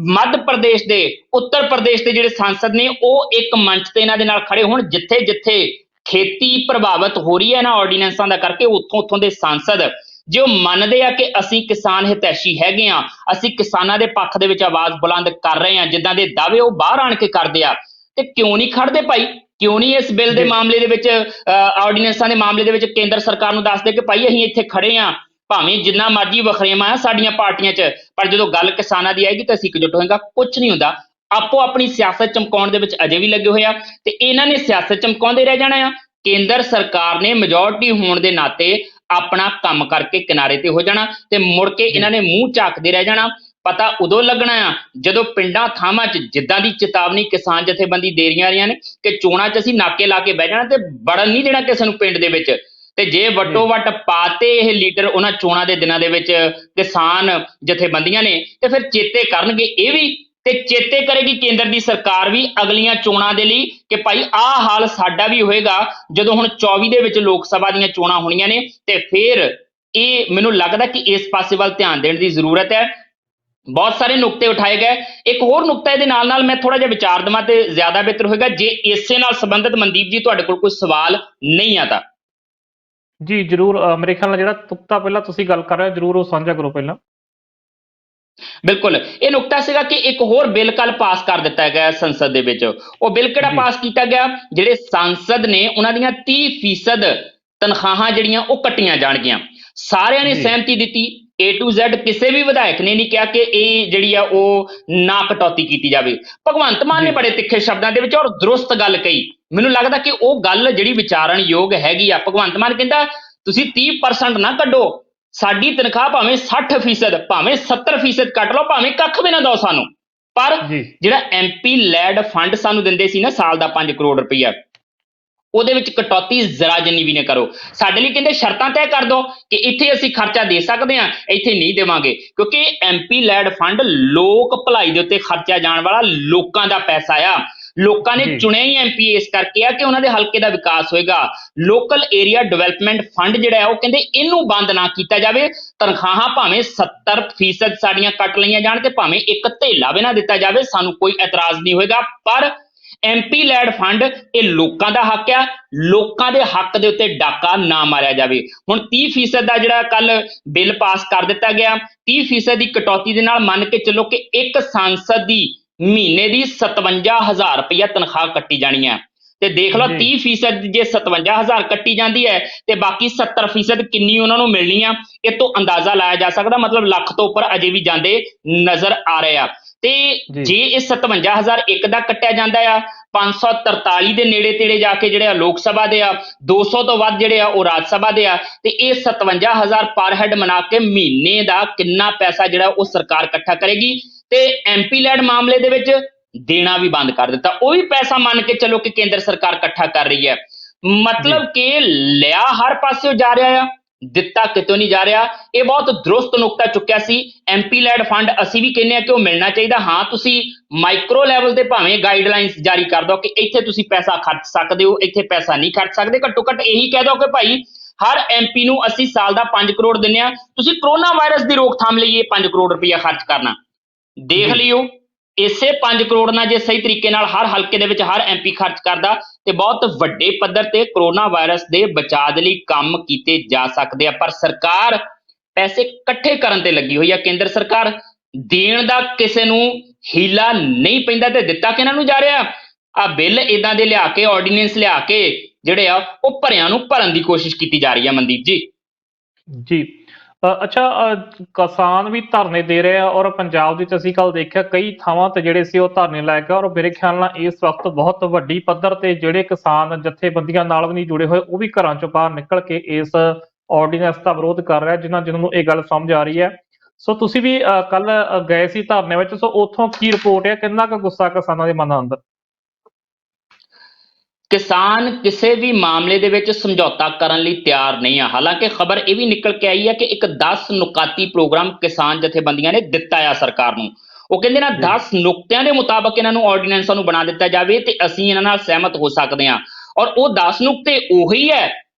ਮੱਧ ਪ੍ਰਦੇਸ਼ ਦੇ, ਉੱਤਰ ਪ੍ਰਦੇਸ਼ ਦੇ ਜਿਹੜੇ ਸਾਂਸਦ ਨੇ ਉਹ ਇੱਕ ਮੰਚ ਤੇ ਇਹਨਾਂ ਦੇ ਨਾਲ ਖੜੇ ਹੋਣ। ਜਿੱਥੇ ਜਿੱਥੇ ਖੇਤੀ ਪ੍ਰਭਾਵਿਤ ਹੋ ਰਹੀ ਹੈ ਇਹਨਾਂ ਆਰਡੀਨੈਂਸਾਂ ਦਾ ਕਰਕੇ, ਉੱਥੋਂ ਦੇ ਸਾਂਸਦ ਜੇ ਉਹ ਮੰਨਦੇ ਆ ਕਿ ਅਸੀਂ ਕਿਸਾਨ ਹਿਤੈਸ਼ੀ ਹੈਗੇ ਆ, ਅਸੀਂ ਕਿਸਾਨਾਂ ਦੇ ਪੱਖ ਦੇ ਵਿੱਚ ਆਵਾਜ਼ ਬੁਲੰਦ ਕਰ ਰਹੇ ਹਾਂ, ਜਿੱਦਾਂ ਦੇ ਦਾਅਵੇ ਉਹ ਬਾਹਰ ਆਣ ਕੇ ਕਰਦੇ ਆ, ਤੇ ਕਿਉਂ ਨਹੀਂ ਖੜਦੇ ਭਾਈ? ਕਿਉਂ ਨਹੀਂ ਇਸ ਬਿੱਲ ਦੇ ਮਾਮਲੇ ਦੇ ਵਿੱਚ, ਆਰਡੀਨੈਂਸਾਂ ਦੇ ਮਾਮਲੇ ਦੇ ਵਿੱਚ ਕੇਂਦਰ ਸਰਕਾਰ ਨੂੰ ਦੱਸਦੇ ਕਿ ਭਾਈ ਅਸੀਂ ਇੱਥੇ ਖੜੇ ਆ, ਭਾਵੇਂ ਜਿੰਨਾ ਮਰਜ਼ੀ ਵਖਰੇਵਾਂ ਆ ਸਾਡੀਆਂ ਪਾਰਟੀਆਂ 'ਚ, ਪਰ ਜਦੋਂ ਗੱਲ ਕਿਸਾਨਾਂ ਦੀ ਆਏਗੀ ਤਾਂ ਅਸੀਂ ਇਕਜੁੱਟ ਹੋਏਗਾ। ਕੁਝ ਨਹੀਂ ਹੁੰਦਾ। ਆਪੋ ਆਪਣੀ ਸਿਆਸਤ ਚਮਕਾਉਣ ਦੇ ਵਿੱਚ ਅਜੇ ਵੀ ਲੱਗੇ ਹੋਏ ਆ ਤੇ ਇਹਨਾਂ ਨੇ ਸਿਆਸਤ ਚਮਕਾਉਂਦੇ ਰਹਿ ਜਾਣਾ ਆ। ਕੇਂਦਰ ਸਰਕਾਰ ਨੇ ਮੈਜੋਰਟੀ ਹੋਣ ਦੇ ਨਾਤੇ ਆਪਣਾ ਕੰਮ ਕਰਕੇ ਕਿਨਾਰੇ ਤੇ ਹੋ ਜਾਣਾ ਤੇ ਮੁੜ ਕੇ ਇਹਨਾਂ ਨੇ ਮੂੰਹ ਝਾਕਦੇ ਰਹਿ ਜਾਣਾ। ਪਤਾ ਉਦੋਂ ਲੱਗਣਾ ਆ ਜਦੋਂ ਪਿੰਡਾਂ ਥਾਵਾਂ 'ਚ ਜਿੱਦਾਂ ਦੀ ਚੇਤਾਵਨੀ ਕਿਸਾਨ ਜਥੇਬੰਦੀ ਦੇ ਰਹੀਆਂ ਨੇ ਕਿ ਚੋਣਾਂ 'ਚ ਅਸੀਂ ਨਾਕੇ ਲਾ ਕੇ ਬਹਿ ਜਾਣਾ ਤੇ ਵੜਨ ਨਹੀਂ ਦੇਣਾ ਕਿਸੇ ਨੂੰ ਪਿੰਡ ਦੇ ਵਿੱਚ, ਤੇ ਜੇ ਵੱਟੋ ਵੱਟ ਪਾਤੇ ਇਹ ਲੀਡਰ ਉਹਨਾਂ ਚੋਣਾਂ ਦੇ ਦਿਨਾਂ ਦੇ ਵਿੱਚ ਕਿਸਾਨ ਜਥੇਬੰਦੀਆਂ ਨੇ, ਤੇ ਫਿਰ ਚੇਤੇ ਕਰਨਗੇ ਇਹ ਵੀ, ਤੇ ਚੇਤੇ ਕਰੇਗੀ ਕੇਂਦਰ ਦੀ ਸਰਕਾਰ ਵੀ ਅਗਲੀਆਂ ਚੋਣਾਂ ਦੇ ਲਈ ਕਿ ਭਾਈ ਆਹ ਹਾਲ ਸਾਡਾ ਵੀ ਹੋਏਗਾ ਜਦੋਂ ਹੁਣ 24 ਦੇ ਵਿੱਚ ਲੋਕ ਸਭਾ ਦੀਆਂ ਚੋਣਾਂ ਹੋਣੀਆਂ ਨੇ। ਤੇ ਫਿਰ ਇਹ ਮੈਨੂੰ ਲੱਗਦਾ ਕਿ ਇਸ ਪਾਸੇ ਵੱਲ ਧਿਆਨ ਦੇਣ ਦੀ ਜ਼ਰੂਰਤ ਹੈ। ਬਹੁਤ ਸਾਰੇ ਨੁਕਤੇ ਉਠਾਏ ਗਏ। ਇੱਕ ਹੋਰ ਨੁਕਤਾ ਇਹਦੇ ਨਾਲ ਮੈਂ ਥੋੜਾ ਜਿਹਾ ਵਿਚਾਰ ਦੇਵਾਂ ਤੇ ਜ਼ਿਆਦਾ ਬਿਹਤਰ ਹੋਏਗਾ, ਜੇ ਇਸੇ ਨਾਲ ਸੰਬੰਧਿਤ ਮਨਦੀਪ ਜੀ ਤੁਹਾਡੇ ਕੋਲ ਕੋਈ ਸਵਾਲ ਨਹੀਂ ਆਦਾ। ਜੀ ਜ਼ਰੂਰ, ਮੇਰੇ ਖਿਆਲ ਨਾਲ ਜਿਹੜਾ ਤੁਕਤਾ ਪਹਿਲਾਂ ਤੁਸੀਂ ਗੱਲ ਕਰ ਰਹੇ ਹੋ ਜ਼ਰੂਰ ਉਹ ਸਾਂਝਾ ਕਰੋ ਪਹਿਲਾਂ। ਬਿਲਕੁਲ, ਇਹ ਨੁਕਤਾ ਸੀਗਾ ਕਿ ਇੱਕ ਹੋਰ ਬਿੱਲ ਕੱਲ ਪਾਸ ਕਰ ਦਿੱਤਾ ਗਿਆ ਸੰਸਦ ਦੇ ਵਿੱਚ। ਉਹ ਬਿੱਲ ਕਿਹੜਾ ਪਾਸ ਕੀਤਾ ਗਿਆ? ਜਿਹੜੇ ਸਾਂਸਦ ਨੇ ਉਹਨਾਂ ਦੀਆਂ 30% ਤਨਖਾਹਾਂ ਜਿਹੜੀਆਂ ਉਹ ਕੱਟੀਆਂ ਜਾਣਗੀਆਂ। ਸਾਰਿਆਂ ਨੇ ਸਹਿਮਤੀ ਦਿੱਤੀ, A to Z, ਕਿਸੇ ਵੀ ਵਿਧਾਇਕ ਨੇ ਨਹੀਂ ਕਿਹਾ ਕਿ ਇਹ ਜਿਹੜੀ ਆ ਉਹ ਨਾ ਕਟੌਤੀ ਕੀਤੀ ਜਾਵੇ। ਭਗਵੰਤ ਮਾਨ ਨੇ ਬੜੇ ਤਿੱਖੇ ਸ਼ਬਦਾਂ ਦੇ ਵਿੱਚ ਔਰ ਦਰੁਸਤ ਗੱਲ ਕਹੀ। ਮੈਨੂੰ ਲੱਗਦਾ ਕਿ ਉਹ ਗੱਲ ਜਿਹੜੀ ਵਿਚਾਰਨ ਯੋਗ ਹੈਗੀ ਆ। ਭਗਵੰਤ ਮਾਨ ਕਹਿੰਦਾ ਤੁਸੀਂ 30% ਨਾ ਕੱਢੋ, ਸਾਡੀ ਤਨਖਾਹ ਭਾਵੇਂ 60%, ਭਾਵੇਂ 70% ਕੱਟ ਲਓ, ਭਾਵੇਂ ਕੱਖ ਵੀ ਨਾ ਦਿਓ ਸਾਨੂੰ, ਪਰ ਜਿਹੜਾ MP ਲੈਡ ਫੰਡ ਸਾਨੂੰ ਦਿੰਦੇ ਸੀ ਨਾ ਸਾਲ ਦਾ 5 ਕਰੋੜ ਰੁਪਈਆ, ਉਹਦੇ ਵਿੱਚ ਕਟੌਤੀ ਜ਼ਰਾ ਜਿੰਨੀ ਵੀ ਨਾ ਕਰੋ। ਸਾਡੇ ਲਈ ਕਹਿੰਦੇ ਸ਼ਰਤਾਂ ਤੈਅ ਕਰ ਦਿਓ ਕਿ ਇੱਥੇ ਅਸੀਂ ਖਰਚਾ ਦੇ ਸਕਦੇ ਹਾਂ, ਇੱਥੇ ਨਹੀਂ ਦੇਵਾਂਗੇ, ਕਿਉਂਕਿ MP ਲੈਡ ਫੰਡ ਲੋਕ ਭਲਾਈ ਦੇ ਉੱਤੇ ਖਰਚਿਆ ਜਾਣ ਵਾਲਾ ਲੋਕਾਂ ਦਾ ਪੈਸਾ ਆ। ਲੋਕਾਂ ਨੇ ਚੁਣਿਆ ਹੀ MP ਇਸ ਕਰਕੇ ਆ ਕਿ ਉਹਨਾਂ ਦੇ ਹਲਕੇ ਦਾ ਵਿਕਾਸ ਹੋਏਗਾ। ਲੋਕਲ ਏਰੀਆ ਡਿਵੈਲਪਮੈਂਟ ਫੰਡ ਜਿਹੜਾ ਹੈ ਉਹ ਕਹਿੰਦੇ ਇਹਨੂੰ ਬੰਦ ਨਾ ਕੀਤਾ ਜਾਵੇ। ਤਨਖਾਹਾਂ ਭਾਵੇਂ 70% ਸਾਡੀਆਂ ਕੱਟ ਲਈਆਂ ਜਾਣ ਤੇ ਭਾਵੇਂ ਇੱਕ ਧੇਲਾ ਵੀ ਨਾ ਦਿੱਤਾ ਜਾਵੇ, ਸਾਨੂੰ ਕੋਈ ਇਤਰਾਜ਼ ਨਹੀਂ ਹੋਏਗਾ, ਪਰ MP ਲੈਡ ਫੰਡ ਇਹ ਲੋਕਾਂ ਦਾ ਹੱਕ ਆ, ਲੋਕਾਂ ਦੇ ਹੱਕ ਦੇ ਉੱਤੇ ਡਾਕਾ ਨਾ ਮਾਰਿਆ ਜਾਵੇ। ਹੁਣ 30% ਦਾ ਜਿਹੜਾ ਕੱਲ ਬਿੱਲ ਪਾਸ ਕਰ ਦਿੱਤਾ ਗਿਆ, 30% ਦੀ ਕਟੌਤੀ ਦੇ ਨਾਲ ਮੰਨ ਕੇ ਚੱਲੋ ਕਿ ਇੱਕ ਸਾਂਸਦ ਦੀ ਮਹੀਨੇ ਦੀ 57,000 ਰੁਪਇਆ ਤਨਖਾਹ ਕੱਟੀ ਜਾਣੀ ਹੈ। ਤੇ ਦੇਖ ਲਓ 30% ਜੇ 57,000 ਕੱਟੀ ਜਾਂਦੀ ਹੈ ਤੇ ਬਾਕੀ 70% ਕਿੰਨੀ ਉਹਨਾਂ ਨੂੰ ਮਿਲਣੀ ਆ, ਇਹ ਤੋਂ ਅੰਦਾਜ਼ਾ ਲਾਇਆ ਜਾ ਸਕਦਾ। ਮਤਲਬ ਲੱਖ ਤੋਂ ਉੱਪਰ ਅਜੇ ਵੀ ਜਾਂਦੇ ਨਜ਼ਰ ਆ ਰਹੇ ਆ। ਤੇ ਜੇ ਇਹ 57,000 ਇੱਕ ਦਾ ਕੱਟਿਆ ਜਾਂਦਾ ਆ, 543 ਦੇ ਨੇੜੇ ਤੇੜੇ ਜਾ ਕੇ ਜਿਹੜੇ ਆ ਲੋਕ ਸਭਾ ਦੇ ਆ, 200 ਤੋਂ ਵੱਧ ਜਿਹੜੇ ਆ ਉਹ ਰਾਜ ਸਭਾ ਦੇ ਆ, ਤੇ ਇਹ 57,000 ਪਰ ਹੈਡ ਬਣਾ ਕੇ ਮਹੀਨੇ ਦਾ ਕਿੰਨਾ ਪੈਸਾ ਜਿਹੜਾ ਉਹ ਸਰਕਾਰ ਇਕੱਠਾ ਕਰੇਗੀ। ਤੇ MP ਲੈਡ ਮਾਮਲੇ ਦੇ ਵਿੱਚ ਦੇਣਾ ਵੀ ਬੰਦ ਕਰ ਦਿੱਤਾ। ਉਹ ਵੀ ਪੈਸਾ ਮੰਨ ਕੇ ਚਲੋ ਕਿ ਕੇਂਦਰ ਸਰਕਾਰ ਇਕੱਠਾ ਕਰ ਰਹੀ ਹੈ, ਮਤਲਬ ਕਿ ਲਿਆ ਹਰ ਪਾਸਿਓਂ ਜਾ ਰਿਹਾ ਆ, ਦਿੱਤਾ ਕਿਤੋਂ ਨਹੀਂ ਜਾ ਰਿਹਾ। ਇਹ ਬਹੁਤ ਦਰੁਸਤ ਨੁਕਤਾ ਚੁੱਕਿਆ ਸੀ। MP ਲੈਡ ਫੰਡ ਅਸੀਂ ਵੀ ਕਹਿੰਦੇ ਆ ਕਿ ਉਹ ਮਿਲਣਾ ਚਾਹੀਦਾ। ਹਾਂ, ਤੁਸੀਂ ਮਾਈਕਰੋ ਲੈਵਲ ਤੇ ਭਾਵੇਂ ਗਾਈਡਲਾਈਨਸ ਜਾਰੀ ਕਰ ਦਿਓ ਕਿ ਇੱਥੇ ਤੁਸੀਂ ਪੈਸਾ ਖਰਚ ਸਕਦੇ ਹੋ, ਇੱਥੇ ਪੈਸਾ ਨਹੀਂ ਖਰਚ ਸਕਦੇ। ਘੱਟੋ ਘੱਟ ਇਹੀ ਕਹਿ ਦਿਓ ਕਿ ਭਾਈ ਹਰ MP ਨੂੰ ਅਸੀਂ ਸਾਲ ਦਾ 5 ਕਰੋੜ ਦਿੰਦੇ ਆ, ਤੁਸੀਂ ਕਰੋਨਾ ਵਾਇਰਸ ਦੀ ਰੋਕਥਾਮ ਲਈ ਇਹ 5 ਕਰੋੜ ਰੁਪਇਆ ਖਰਚ ਕਰਨਾ। ਦੇਖ ਲਿਓ ਇਸੇ 5 ਕਰੋੜ ਨਾਲ ਜੇ ਸਹੀ ਤਰੀਕੇ ਨਾਲ ਹਰ ਹਲਕੇ ਦੇ ਵਿੱਚ ਹਰ MP ਖਰਚ ਕਰਦਾ ਤੇ ਬਹੁਤ ਵੱਡੇ ਪੱਧਰ ਤੇ ਕਰੋਨਾ ਵਾਇਰਸ ਦੇ ਬਚਾਅ ਦੇ ਲਈ ਕੰਮ ਕੀਤੇ ਜਾ ਸਕਦੇ ਆ। ਪਰ ਸਰਕਾਰ ਪੈਸੇ ਇਕੱਠੇ ਕਰਨ ਤੇ ਲੱਗੀ ਹੋਈ ਆ। ਕੇਂਦਰ ਸਰਕਾਰ ਦੇਣ ਦਾ ਕਿਸੇ ਨੂੰ ਹੀਲਾ ਨਹੀਂ ਪੈਂਦਾ ਤੇ ਦਿੱਤਾ ਕਿਹਨਾਂ ਨੂੰ ਜਾ ਰਿਹਾ? ਆ ਬਿੱਲ ਇਦਾਂ ਦੇ ਲਿਆ ਕੇ ਆਰਡੀਨੈਂਸ ਲਿਆ ਕੇ ਜਿਹੜੇ ਆ ਉਹ ਭਰਿਆਂ ਨੂੰ ਭਰਨ ਦੀ ਕੋਸ਼ਿਸ਼ ਕੀਤੀ ਜਾ ਰਹੀ ਹੈ ਮਨਦੀਪ ਜੀ। ਜੀ ਅੱਛਾ, ਕਿਸਾਨ ਵੀ ਧਰਨੇ ਦੇ ਰਹੇ ਆ ਔਰ ਪੰਜਾਬ ਵਿੱਚ ਅਸੀਂ ਕੱਲ ਦੇਖਿਆ ਕਈ ਥਾਵਾਂ ਤੇ ਜਿਹੜੇ ਸੀ ਉਹ ਧਰਨੇ ਲੈ ਕੇ, ਔਰ ਮੇਰੇ ਖਿਆਲ ਨਾਲ ਇਸ ਵਕਤ ਬਹੁਤ ਵੱਡੀ ਪੱਧਰ ਤੇ ਜਿਹੜੇ ਕਿਸਾਨ ਜਥੇਬੰਦੀਆਂ ਨਾਲ ਵੀ ਨਹੀਂ ਜੁੜੇ ਹੋਏ ਉਹ ਵੀ ਘਰਾਂ ਚੋਂ ਬਾਹਰ ਨਿਕਲ ਕੇ ਇਸ ਆਰਡੀਨੈਂਸ ਦਾ ਵਿਰੋਧ ਕਰ ਰਿਹਾ, ਜਿਨ੍ਹਾਂ ਨੂੰ ਇਹ ਗੱਲ ਸਮਝ ਆ ਰਹੀ ਹੈ। ਸੋ ਤੁਸੀਂ ਵੀ ਕੱਲ ਗਏ ਸੀ ਧਰਨੇ ਵਿੱਚ, ਸੋ ਉੱਥੋਂ ਕੀ ਰਿਪੋਰਟ ਹੈ, ਕਿੰਨਾ ਕੁ ਗੁੱਸਾ ਕਿਸਾਨਾਂ ਦੇ ਮਨਾਂ ਅੰਦਰ? ਕਿਸਾਨ ਕਿਸੇ ਵੀ ਮਾਮਲੇ ਦੇ ਵਿੱਚ ਸਮਝੌਤਾ ਕਰਨ ਲਈ ਤਿਆਰ ਨਹੀਂ ਆ। ਹਾਲਾਂਕਿ ਖਬਰ ਇਹ ਵੀ ਨਿਕਲ ਕੇ ਆਈ ਹੈ ਕਿ ਇੱਕ 10 ਨੁਕਾਤੀ ਪ੍ਰੋਗਰਾਮ ਕਿਸਾਨ ਜਥੇਬੰਦੀਆਂ ਨੇ ਦਿੱਤਾ ਆ ਸਰਕਾਰ ਨੂੰ। ਉਹ ਕਹਿੰਦੇ ਨਾ 10 ਨੁਕਤਿਆਂ ਦੇ ਮੁਤਾਬਕ ਇਹਨਾਂ ਨੂੰ ਆਰਡੀਨੈਂਸਾਂ ਨੂੰ ਬਣਾ ਦਿੱਤਾ ਜਾਵੇ ਤੇ ਅਸੀਂ ਇਹਨਾਂ ਨਾਲ ਸਹਿਮਤ ਹੋ ਸਕਦੇ ਹਾਂ। ਔਰ ਉਹ 10 ਨੁਕਤੇ ਉਹੀ ਹੈ